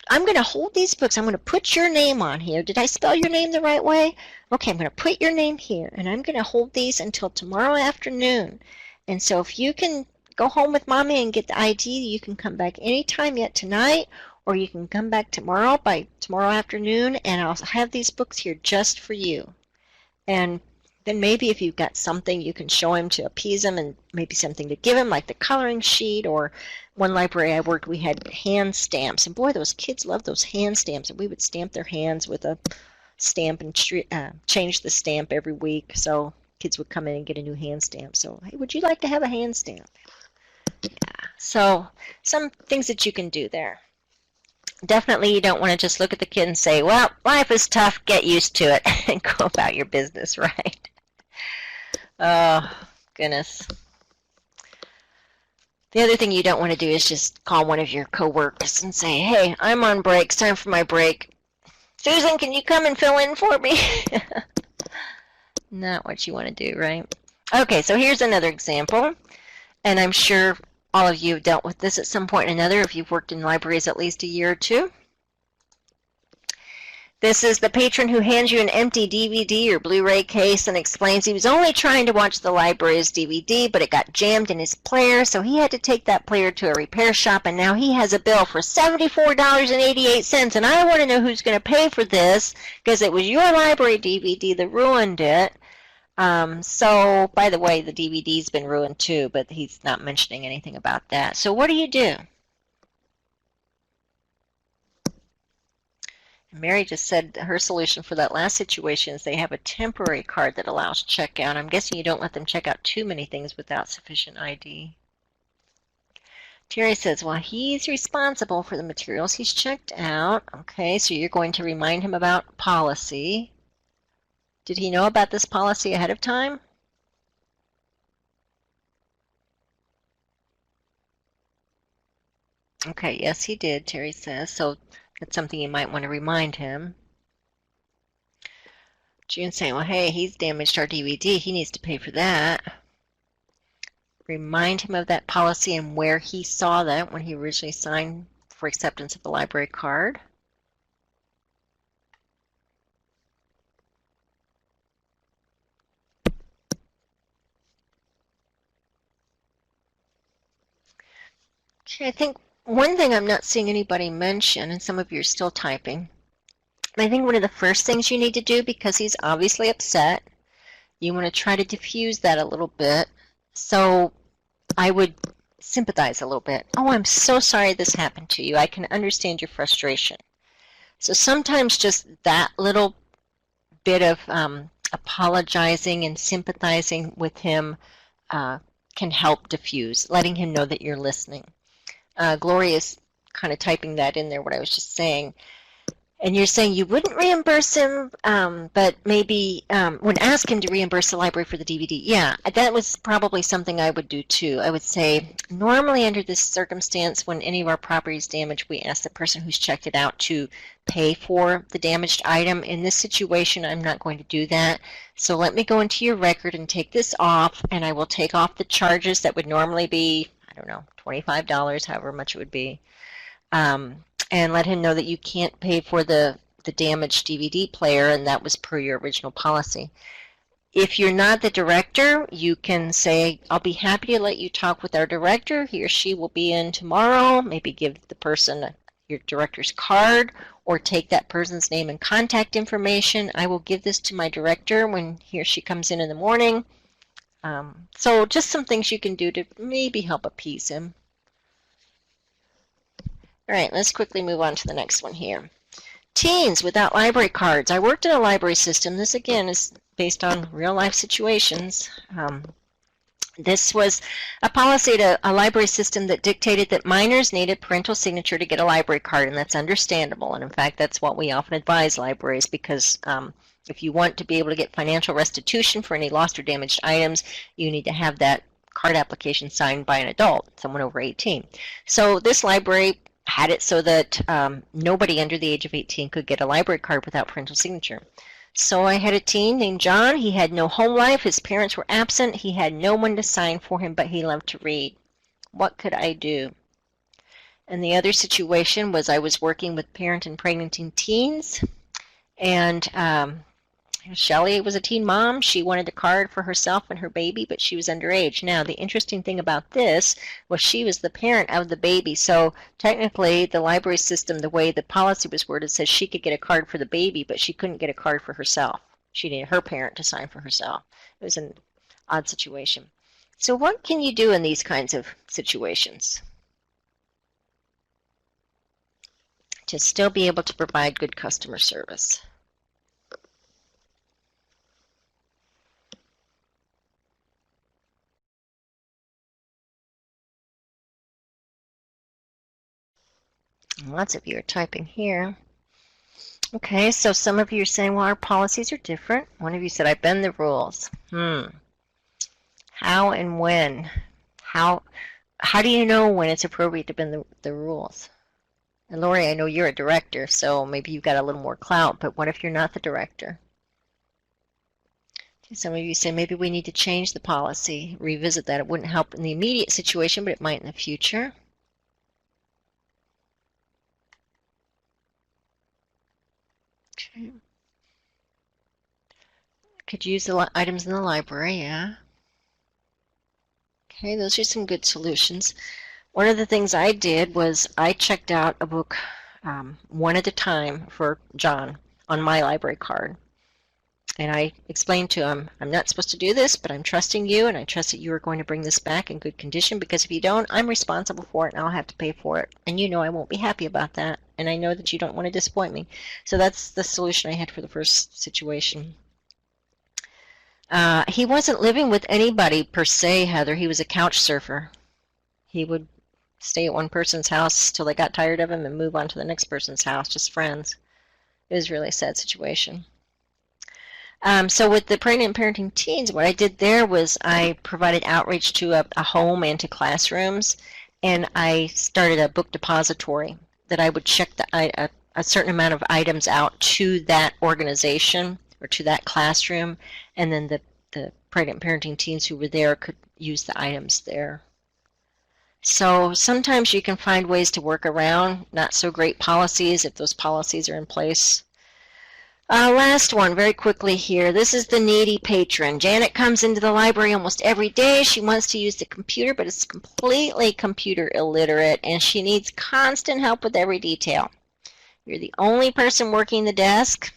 [SPEAKER 1] I'm going to hold these books. I'm going to put your name on here. Did I spell your name the right way? Okay, I'm going to put your name here, and I'm going to hold these until tomorrow afternoon. And so if you can go home with Mommy and get the ID, you can come back anytime yet tonight, or you can come back tomorrow by tomorrow afternoon, and I'll have these books here just for you. And then maybe if you've got something you can show him to appease him, and maybe something to give him, like the coloring sheet, or one library I worked, we had hand stamps. And boy, those kids love those hand stamps. And we would stamp their hands with a stamp and change the stamp every week. So kids would come in and get a new hand stamp. So, hey, would you like to have a hand stamp? Yeah. So some things that you can do there. Definitely you don't want to just look at the kid and say, well, life is tough, get used to it, and go about your business, right? Oh, goodness. The other thing you don't want to do is just call one of your coworkers and say, hey, I'm on break, it's time for my break. Susan, can you come and fill in for me? Not what you want to do, right? Okay, so here's another example, and I'm sure all of you have dealt with this at some point or another if you've worked in libraries at least a year or two. This is the patron who hands you an empty DVD or Blu-ray case and explains he was only trying to watch the library's DVD, but it got jammed in his player, so he had to take that player to a repair shop, and now he has a bill for $74.88, and I want to know who's going to pay for this, because it was your library DVD that ruined it. So, by the way, the DVD's been ruined too, but he's not mentioning anything about that. So what do you do? Mary just said her solution for that last situation is they have a temporary card that allows checkout. I'm guessing you don't let them check out too many things without sufficient ID. Terry says, well, he's responsible for the materials he's checked out. Okay, so you're going to remind him about policy. Did he know about this policy ahead of time? Okay, yes, he did, Terry says. So that's something you might want to remind him. June saying, well, hey, he's damaged our DVD. He needs to pay for that. Remind him of that policy and where he saw that when he originally signed for acceptance of the library card. Okay, I think one thing I'm not seeing anybody mention, and some of you are still typing, I think one of the first things you need to do, because he's obviously upset, you want to try to diffuse that a little bit. So I would sympathize a little bit. Oh, I'm so sorry this happened to you. I can understand your frustration. So sometimes just that little bit of apologizing and sympathizing with him can help diffuse, letting him know that you're listening. Gloria's kind of typing that in there, what I was just saying. And you're saying you wouldn't reimburse him, but maybe would ask him to reimburse the library for the DVD. Yeah, that was probably something I would do too. I would say, normally under this circumstance, when any of our property is damaged, we ask the person who's checked it out to pay for the damaged item. In this situation, I'm not going to do that. So let me go into your record and take this off, and I will take off the charges that would normally be, I don't know, $25, however much it would be. And let him know that you can't pay for the damaged DVD player, and that was per your original policy. If you're not the director, you can say, I'll be happy to let you talk with our director. He or she will be in tomorrow. Maybe give the person your director's card, or take that person's name and contact information. I will give this to my director when he or she comes in the morning. So just some things you can do to maybe help appease him. All right, let's quickly move on to the next one here. Teens without library cards. I worked in a library system. This, again, is based on real life situations. This was a policy at a library system that dictated that minors needed parental signature to get a library card, and that's understandable. And in fact, that's what we often advise libraries, because if you want to be able to get financial restitution for any lost or damaged items, you need to have that card application signed by an adult, someone over 18. So this library had it so that nobody under the age of 18 could get a library card without parental signature. So I had a teen named John. He had no home life. His parents were absent. He had no one to sign for him, but he loved to read. What could I do? And the other situation was I was working with parent and pregnant teens, and Shelley was a teen mom. She wanted a card for herself and her baby, but she was underage. Now, the interesting thing about this was she was the parent of the baby, so technically the library system, the way the policy was worded, says she could get a card for the baby, but she couldn't get a card for herself. She needed her parent to sign for herself. It was an odd situation. So what can you do in these kinds of situations to still be able to provide good customer service? Lots of you are typing here. Okay, so some of you are saying, well, our policies are different. One of you said, I bend the rules. How and when? How do you know when it's appropriate to bend the rules? And Lori, I know you're a director, so maybe you've got a little more clout, but what if you're not the director? Some of you say maybe we need to change the policy, revisit that. It wouldn't help in the immediate situation, but it might in the future. Okay. Could use the items in the library, yeah. Okay, those are some good solutions. One of the things I did was I checked out a book one at a time for John on my library card. And I explained to him, I'm not supposed to do this, but I'm trusting you, and I trust that you are going to bring this back in good condition, because if you don't, I'm responsible for it, and I'll have to pay for it. And you know I won't be happy about that, and I know that you don't want to disappoint me. So that's the solution I had for the first situation. He wasn't living with anybody per se, Heather. He was a couch surfer. He would stay at one person's house till they got tired of him and move on to the next person's house, just friends. It was really a sad situation. So with the pregnant and parenting teens, what I did there was I provided outreach to a home and to classrooms, and I started a book depository that I would check a certain amount of items out to that organization or to that classroom, and then the pregnant and parenting teens who were there could use the items there. So sometimes you can find ways to work around not so great policies if those policies are in place. Last one, very quickly here. This is the needy patron. Janet comes into the library almost every day. She wants to use the computer, but is completely computer illiterate, and she needs constant help with every detail. You're the only person working the desk.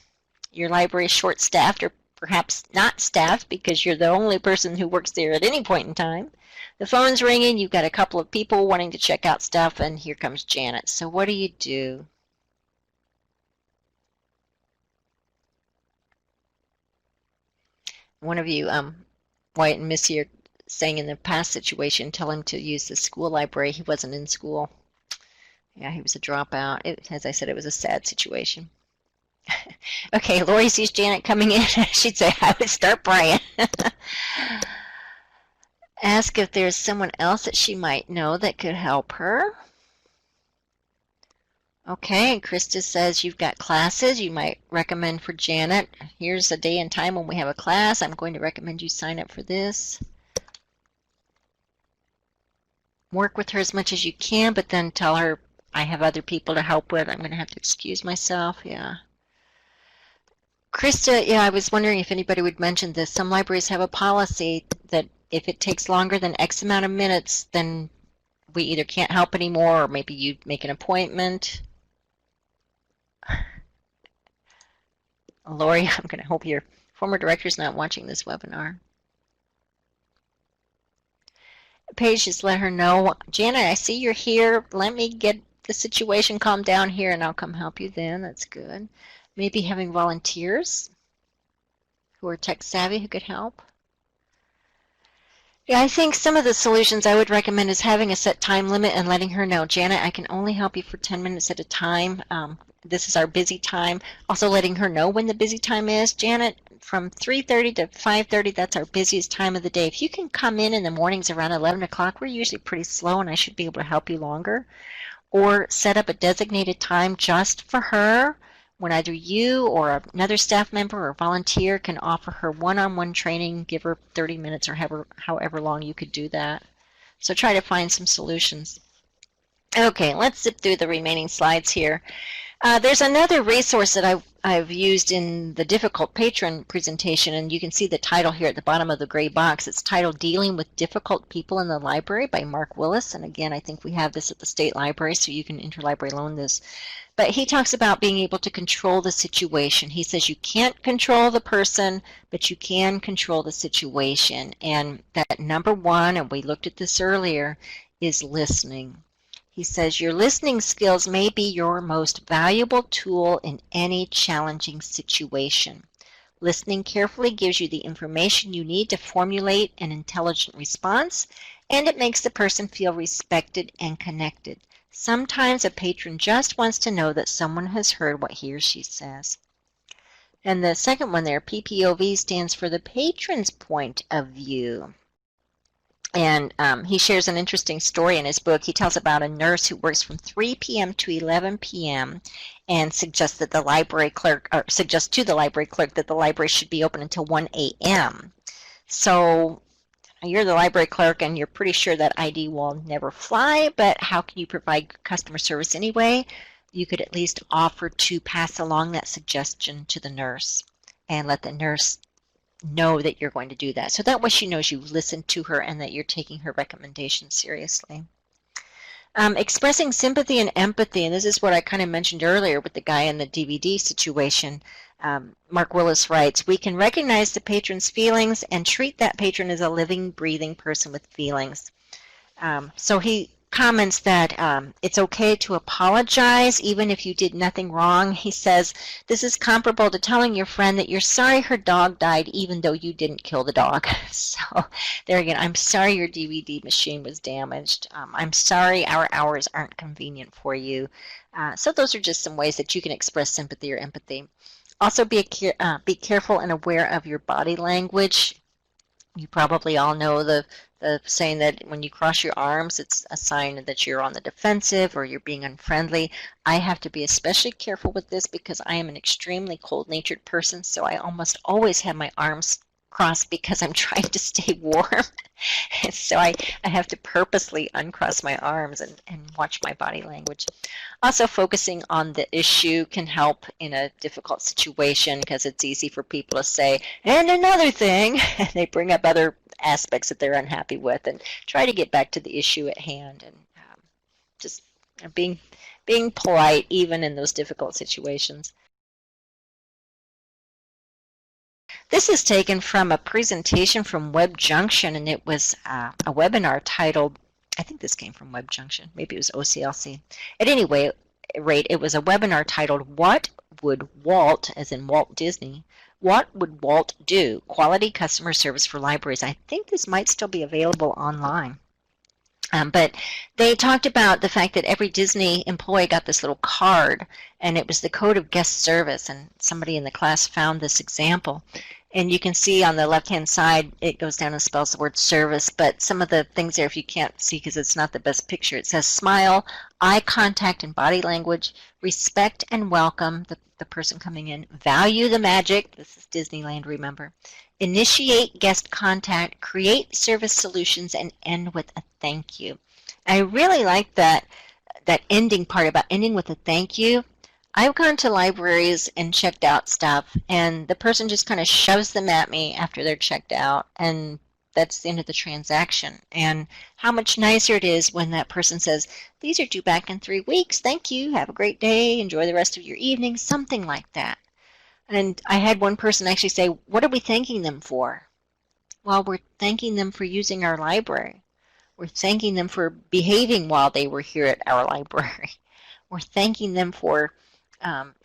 [SPEAKER 1] Your library is short-staffed, or perhaps not staffed, because you're the only person who works there at any point in time. The phone's ringing. You've got a couple of people wanting to check out stuff, and here comes Janet. So what do you do? One of you, Wyatt and Missy, are saying in the past situation, tell him to use the school library. He wasn't in school. Yeah, he was a dropout. As I said, it was a sad situation. Okay, Lori sees Janet coming in. She'd say, I would start praying. Ask if there's someone else that she might know that could help her. Okay, and Krista says you've got classes you might recommend for Janet. Here's a day and time when we have a class. I'm going to recommend you sign up for this. Work with her as much as you can, but then tell her I have other people to help with. I'm going to have to excuse myself. Yeah. Krista, yeah, I was wondering if anybody would mention this. Some libraries have a policy that if it takes longer than X amount of minutes, then we either can't help anymore, or maybe you make an appointment. Lori, I'm going to hope your former director's not watching this webinar. Paige, just let her know, Janet, I see you're here. Let me get the situation calmed down here, and I'll come help you then. That's good. Maybe having volunteers. who are tech savvy who could help? Yeah, I think some of the solutions I would recommend is having a set time limit and letting her know, Janet, I can only help you for 10 minutes at a time. This is our busy time. Also letting her know when the busy time is. Janet, from 3:30 to 5:30, that's our busiest time of the day. If you can come in the mornings around 11 o'clock, we're usually pretty slow and I should be able to help you longer. Or set up a designated time just for her when either you or another staff member or volunteer can offer her one-on-one training, give her 30 minutes or however long you could do that. So try to find some solutions. Okay, let's zip through the remaining slides here. There's another resource that I've used in the difficult patron presentation, and you can see the title here at the bottom of the gray box. It's titled Dealing with Difficult People in the Library by Mark Willis. And again, I think we have this at the State Library, so you can interlibrary loan this. But he talks about being able to control the situation. He says you can't control the person, but you can control the situation. And that number one, and we looked at this earlier, is listening. He says your listening skills may be your most valuable tool in any challenging situation. Listening carefully gives you the information you need to formulate an intelligent response, and it makes the person feel respected and connected. Sometimes a patron just wants to know that someone has heard what he or she says. And the second one there, PPOV, stands for the patron's point of view. And he shares an interesting story in his book. He tells about a nurse who works from 3 p.m. to 11 p.m. and suggests to the library clerk that the library should be open until 1 a.m. So you're the library clerk and you're pretty sure that ID will never fly, but how can you provide customer service anyway? You could at least offer to pass along that suggestion to the nurse and let the nurse know that you're going to do that. So that way she knows you've listened to her and that you're taking her recommendations seriously. Expressing sympathy and empathy, and this is what I kind of mentioned earlier with the guy in the DVD situation. Mark Willis writes, we can recognize the patron's feelings and treat that patron as a living, breathing person with feelings. So he comments that it's okay to apologize even if you did nothing wrong. He says, this is comparable to telling your friend that you're sorry her dog died even though you didn't kill the dog. So there again, I'm sorry your DVD machine was damaged. I'm sorry our hours aren't convenient for you. So those are just some ways that you can express sympathy or empathy. Also be careful and aware of your body language. You probably all know the saying that when you cross your arms, it's a sign that you're on the defensive or you're being unfriendly. I have to be especially careful with this because I am an extremely cold-natured person, so I almost always have my arms crossed because I'm trying to stay warm. So I have to purposely uncross my arms and watch my body language. Also, focusing on the issue can help in a difficult situation because it's easy for people to say, and another thing, and they bring up other aspects that they're unhappy with, and try to get back to the issue at hand, and just being polite even in those difficult situations. This is taken from a presentation from Web Junction, and it was a webinar titled, I think this came from Web Junction, maybe it was OCLC. At any rate, it was a webinar titled, What Would Walt, as in Walt Disney, What Would Walt Do? Quality Customer Service for Libraries. I think this might still be available online. But they talked about the fact that every Disney employee got this little card, and it was the code of guest service, and somebody in the class found this example. And you can see on the left-hand side, it goes down and spells the word service, but some of the things there, if you can't see because it's not the best picture, it says smile, eye contact and body language, respect and welcome the person coming in, value the magic, this is Disneyland, remember, initiate guest contact, create service solutions, and end with a thank you. I really like that ending part about ending with a thank you. I've gone to libraries and checked out stuff, and the person just kind of shoves them at me after they're checked out, and that's the end of the transaction. And how much nicer it is when that person says, these are due back in 3 weeks, thank you, have a great day, enjoy the rest of your evening, something like that. And I had one person actually say, what are we thanking them for? Well, we're thanking them for using our library. We're thanking them for behaving while they were here at our library. We're thanking them for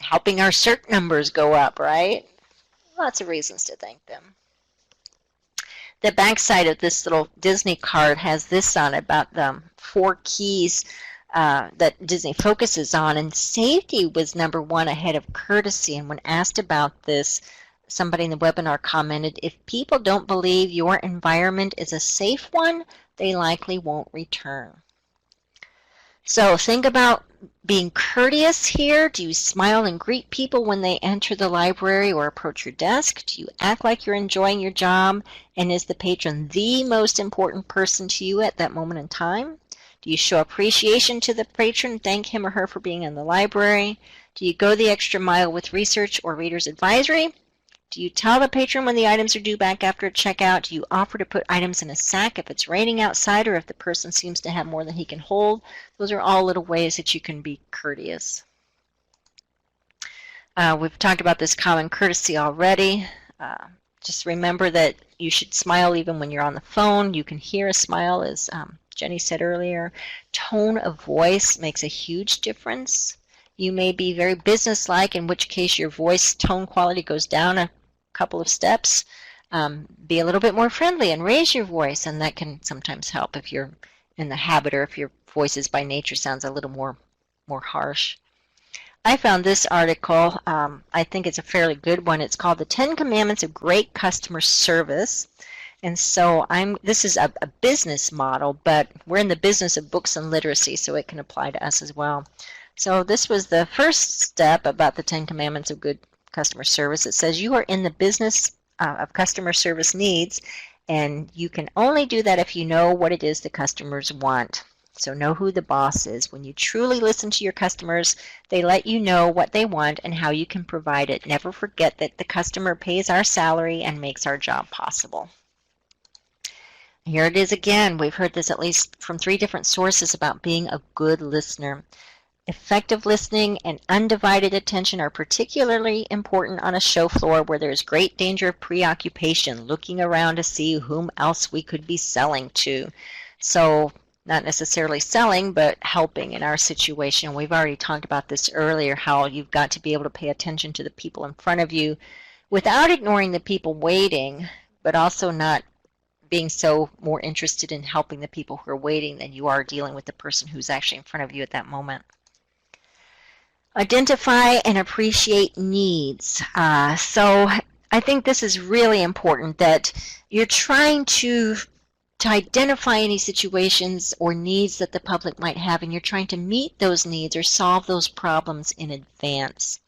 [SPEAKER 1] helping our cert numbers go up, right? Lots of reasons to thank them. The backside of this little Disney card has this on about the 4 keys that Disney focuses on, and safety was number 1 ahead of courtesy. And when asked about this, somebody in the webinar commented, if people don't believe your environment is a safe one, they likely won't return. So think about being courteous here. Do you smile and greet people when they enter the library or approach your desk? Do you act like you're enjoying your job? And is the patron the most important person to you at that moment in time? Do you show appreciation to the patron, thank him or her for being in the library? Do you go the extra mile with research or reader's advisory? Do you tell the patron when the items are due back after checkout? Do you offer to put items in a sack if it's raining outside or if the person seems to have more than he can hold? Those are all little ways that you can be courteous. We've talked about this common courtesy already. Just remember that you should smile even when you're on the phone. You can hear a smile, as Jenny said earlier. Tone of voice makes a huge difference. You may be very businesslike, in which case your voice tone quality goes down a couple of steps. Be a little bit more friendly and raise your voice, and that can sometimes help if you're in the habit or if your voice is by nature sounds a little more harsh. I found this article. I think it's a fairly good one. It's called The 10 Commandments of Great Customer Service. And so this is a business model, but we're in the business of books and literacy, so it can apply to us as well. So this was the first step about the 10 Commandments of Good Customer Service. It says you are in the business of customer service needs, and you can only do that if you know what it is the customers want. So know who the boss is. When you truly listen to your customers, they let you know what they want and how you can provide it. Never forget that the customer pays our salary and makes our job possible. Here it is again. We've heard this at least from 3 different sources about being a good listener. Effective listening and undivided attention are particularly important on a show floor where there's great danger of preoccupation, looking around to see whom else we could be selling to. So not necessarily selling, but helping in our situation. We've already talked about this earlier, how you've got to be able to pay attention to the people in front of you without ignoring the people waiting, but also not being so more interested in helping the people who are waiting than you are dealing with the person who's actually in front of you at that moment. Identify and appreciate needs. So I think this is really important, that you're trying to identify any situations or needs that the public might have, and you're trying to meet those needs or solve those problems in advance.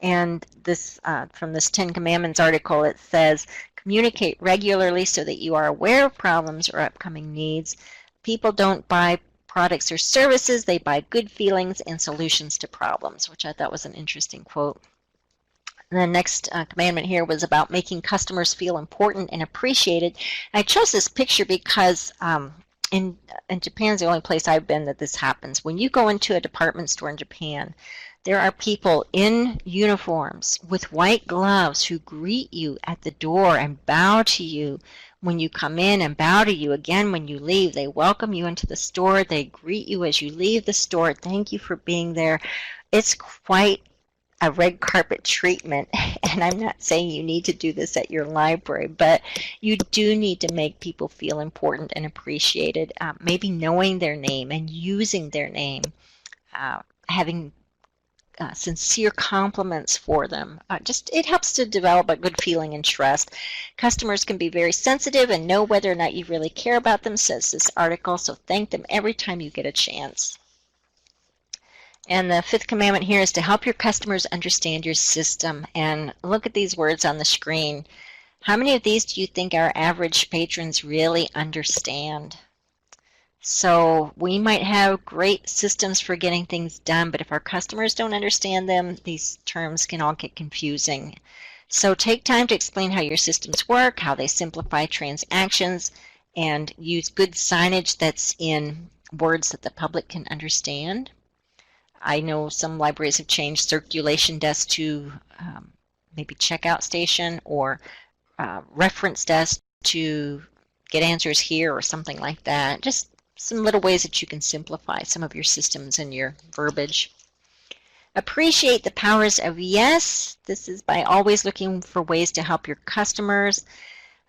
[SPEAKER 1] And this, from this 10 Commandments article, it says, communicate regularly so that you are aware of problems or upcoming needs. People don't buy products or services, they buy good feelings and solutions to problems, which I thought was an interesting quote. And the next commandment here was about making customers feel important and appreciated. I chose this picture because in Japan's the only place I've been that this happens. When you go into a department store in Japan, there are people in uniforms with white gloves who greet you at the door and bow to you when you come in and bow to you again when you leave. They welcome you into the store. They greet you as you leave the store. Thank you for being there. It's quite a red carpet treatment, and I'm not saying you need to do this at your library, but you do need to make people feel important and appreciated, maybe knowing their name and using their name, having sincere compliments for them. It helps to develop a good feeling and trust. Customers can be very sensitive and know whether or not you really care about them, says this article, so thank them every time you get a chance. And the 5th commandment here is to help your customers understand your system. And look at these words on the screen. How many of these do you think our average patrons really understand? So we might have great systems for getting things done, but if our customers don't understand them, these terms can all get confusing. So take time to explain how your systems work, how they simplify transactions, and use good signage that's in words that the public can understand. I know some libraries have changed circulation desk to maybe checkout station, or reference desk to get answers here, or something like that. Just some little ways that you can simplify some of your systems and your verbiage. Appreciate the powers of yes. This is by always looking for ways to help your customers.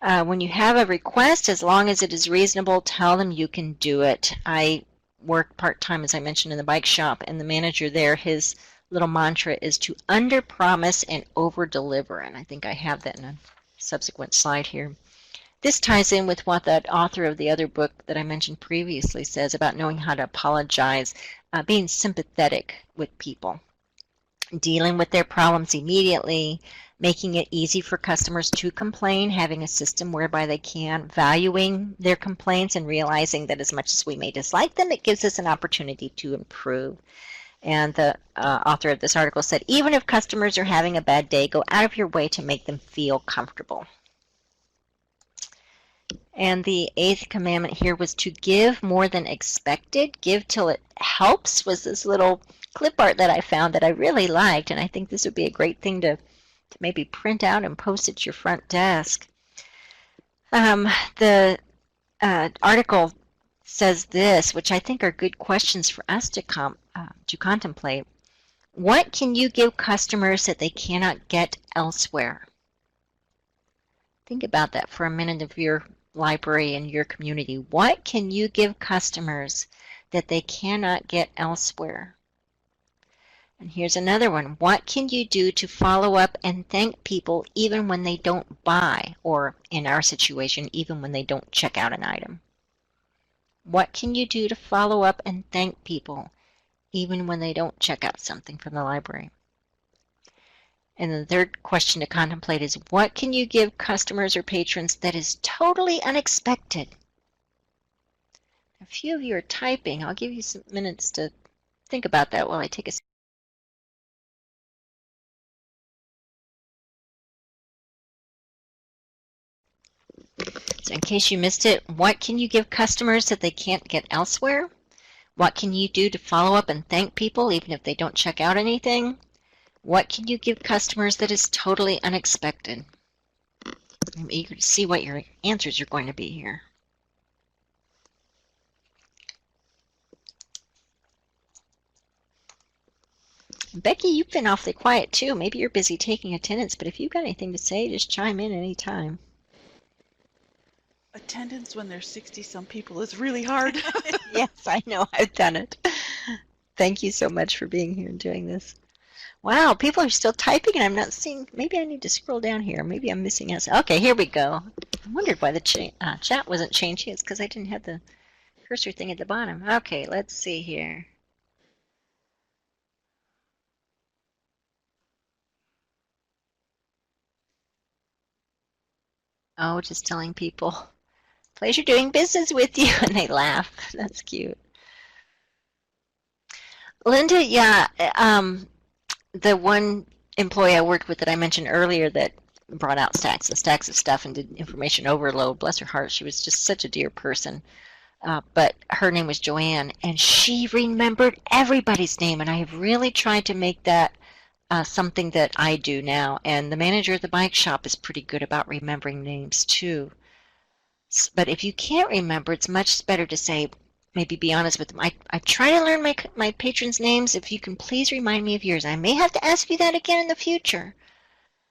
[SPEAKER 1] When you have a request, as long as it is reasonable, tell them you can do it. I work part-time, as I mentioned, in the bike shop, and the manager there, his little mantra is to under-promise and over-deliver, and I think I have that in a subsequent slide here. This ties in with what that author of the other book that I mentioned previously says about knowing how to apologize, being sympathetic with people, dealing with their problems immediately, making it easy for customers to complain, having a system whereby they can, valuing their complaints and realizing that as much as we may dislike them, it gives us an opportunity to improve. And the author of this article said, even if customers are having a bad day, go out of your way to make them feel comfortable. And the 8th commandment here was to give more than expected. Give till it helps was this little clip art that I found that I really liked, and I think this would be a great thing to maybe print out and post at your front desk. The article says this, which I think are good questions for us to contemplate. What can you give customers that they cannot get elsewhere? Think about that for a minute of your library and your community. What can you give customers that they cannot get elsewhere? And here's another one. What can you do to follow up and thank people even when they don't buy, or in our situation, even when they don't check out an item? What can you do to follow up and thank people even when they don't check out something from the library? And the third question to contemplate is, what can you give customers or patrons that is totally unexpected? A few of you are typing. I'll give you some minutes to think about that while I take a So in case you missed it, what can you give customers that they can't get elsewhere? What can you do to follow up and thank people even if they don't check out anything? What can you give customers that is totally unexpected? I'm eager to see what your answers are going to be here. Becky, you've been awfully quiet too. Maybe you're busy taking attendance, but if you've got anything to say, just chime in anytime.
[SPEAKER 2] Attendance when there's 60-some people is really hard.
[SPEAKER 1] Yes, I know. I've done it. Thank you so much for being here and doing this. Wow, people are still typing and I'm not seeing. Maybe I need to scroll down here. Maybe I'm missing us. Okay, here we go. I wondered why the chat wasn't changing. It's because I didn't have the cursor thing at the bottom. Okay, let's see here. Oh, just telling people, pleasure doing business with you, and they laugh. That's cute. Linda, yeah, the one employee I worked with that I mentioned earlier that brought out stacks and stacks of stuff and did information overload, bless her heart, she was just such a dear person. But her name was Joanne, and she remembered everybody's name, and I have really tried to make that something that I do now. And the manager of the bike shop is pretty good about remembering names too. But if you can't remember, it's much better to say, maybe be honest with them. I try to learn my patrons' names. If you can please remind me of yours. I may have to ask you that again in the future.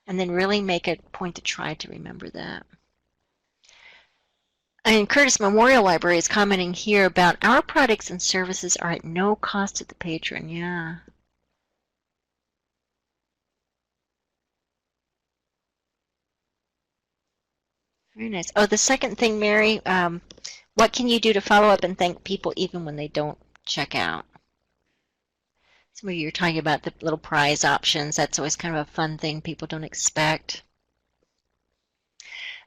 [SPEAKER 1] And then really make a point to try to remember that. And Curtis Memorial Library is commenting here about our products and services are at no cost to the patron. Yeah. Very nice. Oh, the second thing, Mary, what can you do to follow up and thank people even when they don't check out? Some of you are talking about the little prize options. That's always kind of a fun thing people don't expect.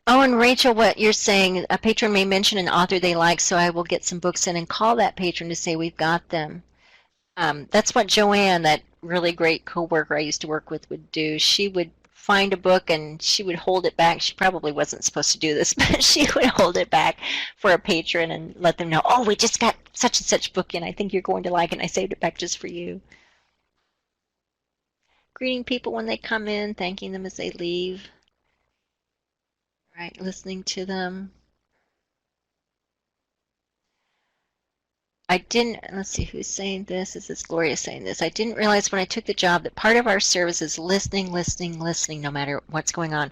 [SPEAKER 1] Oh, and Rachel, what you're saying, a patron may mention an author they like, so I will get some books in and call that patron to say we've got them. That's what Joanne, that really great coworker I used to work with, would do. She would find a book and she would hold it back. She probably wasn't supposed to do this, but she would hold it back for a patron and let them know, oh, we just got such and such book in. I think you're going to like it, and I saved it back just for you. Greeting people when they come in, thanking them as they leave. Right, listening to them. I didn't, let's see who's saying this. This is Gloria saying this. I didn't realize when I took the job that part of our service is listening, listening, listening, no matter what's going on.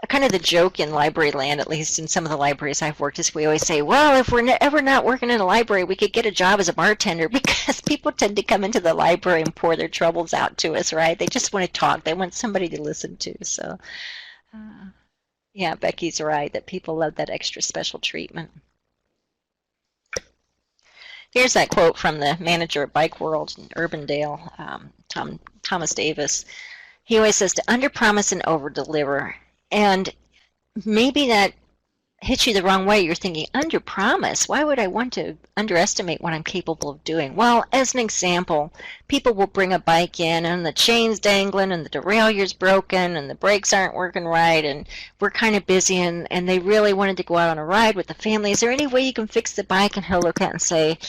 [SPEAKER 1] Kind of the joke in library land, at least in some of the libraries I've worked, is we always say, well, if we're ever not working in a library, we could get a job as a bartender, because people tend to come into the library and pour their troubles out to us, right? They just want to talk. They want somebody to listen to. So, yeah, Becky's right that people love that extra special treatment. Here's that quote from the manager at Bike World in Urbandale, Thomas Davis. He always says to underpromise and overdeliver. And maybe that hits you the wrong way. You're thinking, underpromise? Why would I want to underestimate what I'm capable of doing? Well, as an example, people will bring a bike in and the chain's dangling and the derailleur's broken and the brakes aren't working right and we're kind of busy and they really wanted to go out on a ride with the family. Is there any way you can fix the bike? And he'll look at it and say,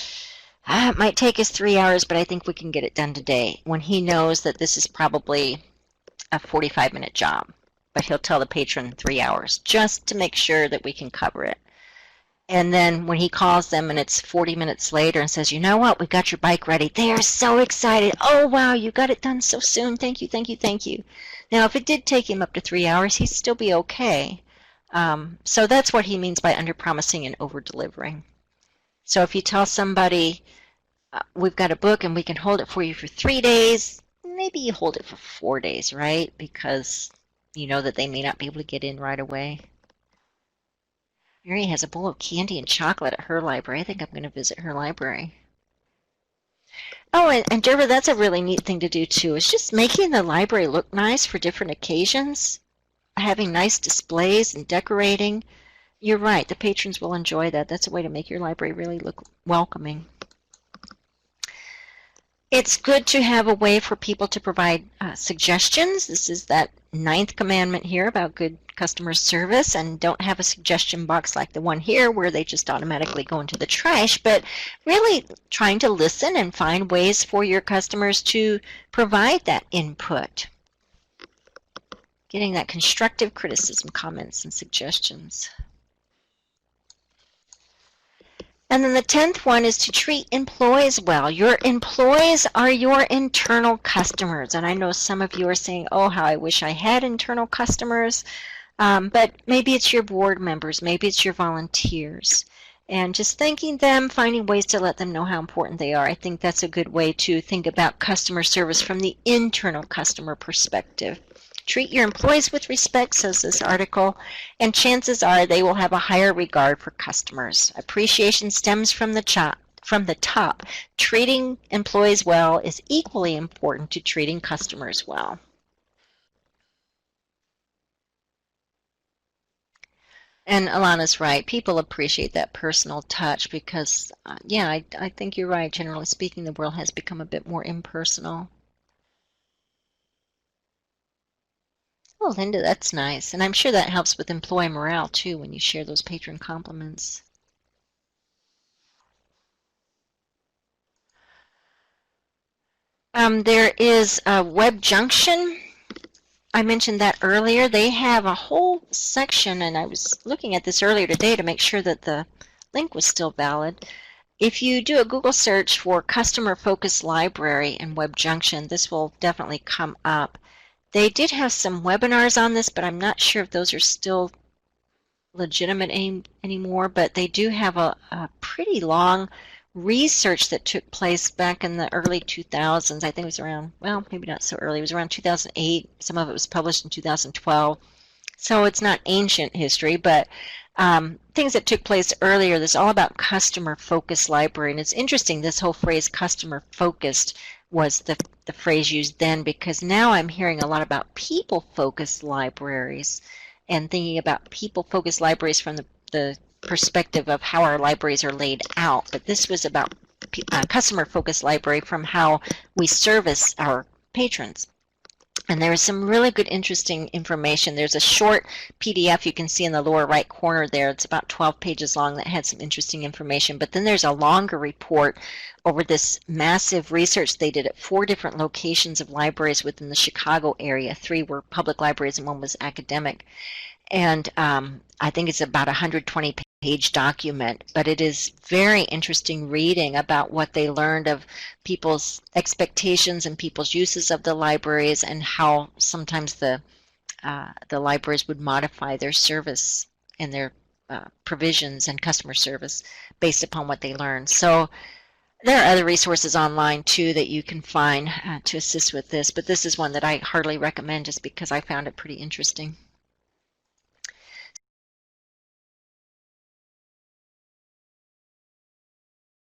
[SPEAKER 1] it might take us 3 hours, but I think we can get it done today, when he knows that this is probably a 45-minute job. But he'll tell the patron 3 hours just to make sure that we can cover it. And then when he calls them and it's 40 minutes later and says, you know what, we got your bike ready, they are so excited. Oh, wow, you got it done so soon. Thank you, thank you, thank you. Now, if it did take him up to 3 hours, he'd still be okay. So that's what he means by underpromising and over-delivering. So if you tell somebody, we've got a book and we can hold it for you for 3 days, maybe you hold it for 4 days, right? Because you know that they may not be able to get in right away. Mary has a bowl of candy and chocolate at her library. I think I'm going to visit her library. Oh, and Derva, that's a really neat thing to do too. It's just making the library look nice for different occasions, having nice displays and decorating. You're right, the patrons will enjoy that. That's a way to make your library really look welcoming. It's good to have a way for people to provide suggestions. This is that 9th commandment here about good customer service, and don't have a suggestion box like the one here where they just automatically go into the trash, but really trying to listen and find ways for your customers to provide that input. Getting that constructive criticism, comments, and suggestions. And then the 10th one is to treat employees well. Your employees are your internal customers. And I know some of you are saying, oh, how I wish I had internal customers. But maybe it's your board members, maybe it's your volunteers. And just thanking them, finding ways to let them know how important they are. I think that's a good way to think about customer service from the internal customer perspective. Treat your employees with respect, says this article, and chances are they will have a higher regard for customers. Appreciation stems from the top. Treating employees well is equally important to treating customers well. And Alana's right. People appreciate that personal touch because, yeah, I think you're right. Generally speaking, the world has become a bit more impersonal. Oh, Linda, that's nice. And I'm sure that helps with employee morale, too, when you share those patron compliments. There is a Web Junction. I mentioned that earlier. They have a whole section, and I was looking at this earlier today to make sure that the link was still valid. If you do a Google search for Customer Focused Library and Web Junction, this will definitely come up. They did have some webinars on this, but I'm not sure if those are still legitimate anymore, but they do have a pretty long research that took place back in the early 2000s. I think it was around, well, maybe not so early. It was around 2008. Some of it was published in 2012. So it's not ancient history, but things that took place earlier. This is all about customer-focused library. And it's interesting, this whole phrase customer-focused was the phrase used then, because now I'm hearing a lot about people-focused libraries and thinking about people-focused libraries from the perspective of how our libraries are laid out. But this was about customer-focused library from how we service our patrons. And there is some really good, interesting information. There's a short PDF you can see in the lower right corner there. It's about 12 pages long that had some interesting information. But then there's a longer report over this massive research they did at 4 different locations of libraries within the Chicago area. 3 were public libraries and 1 was academic. And I think it's about 120 pages. page document, but it is very interesting reading about what they learned of people's expectations and people's uses of the libraries, and how sometimes the libraries would modify their service and their provisions and customer service based upon what they learned. So there are other resources online too that you can find to assist with this, but this is one that I heartily recommend just because I found it pretty interesting.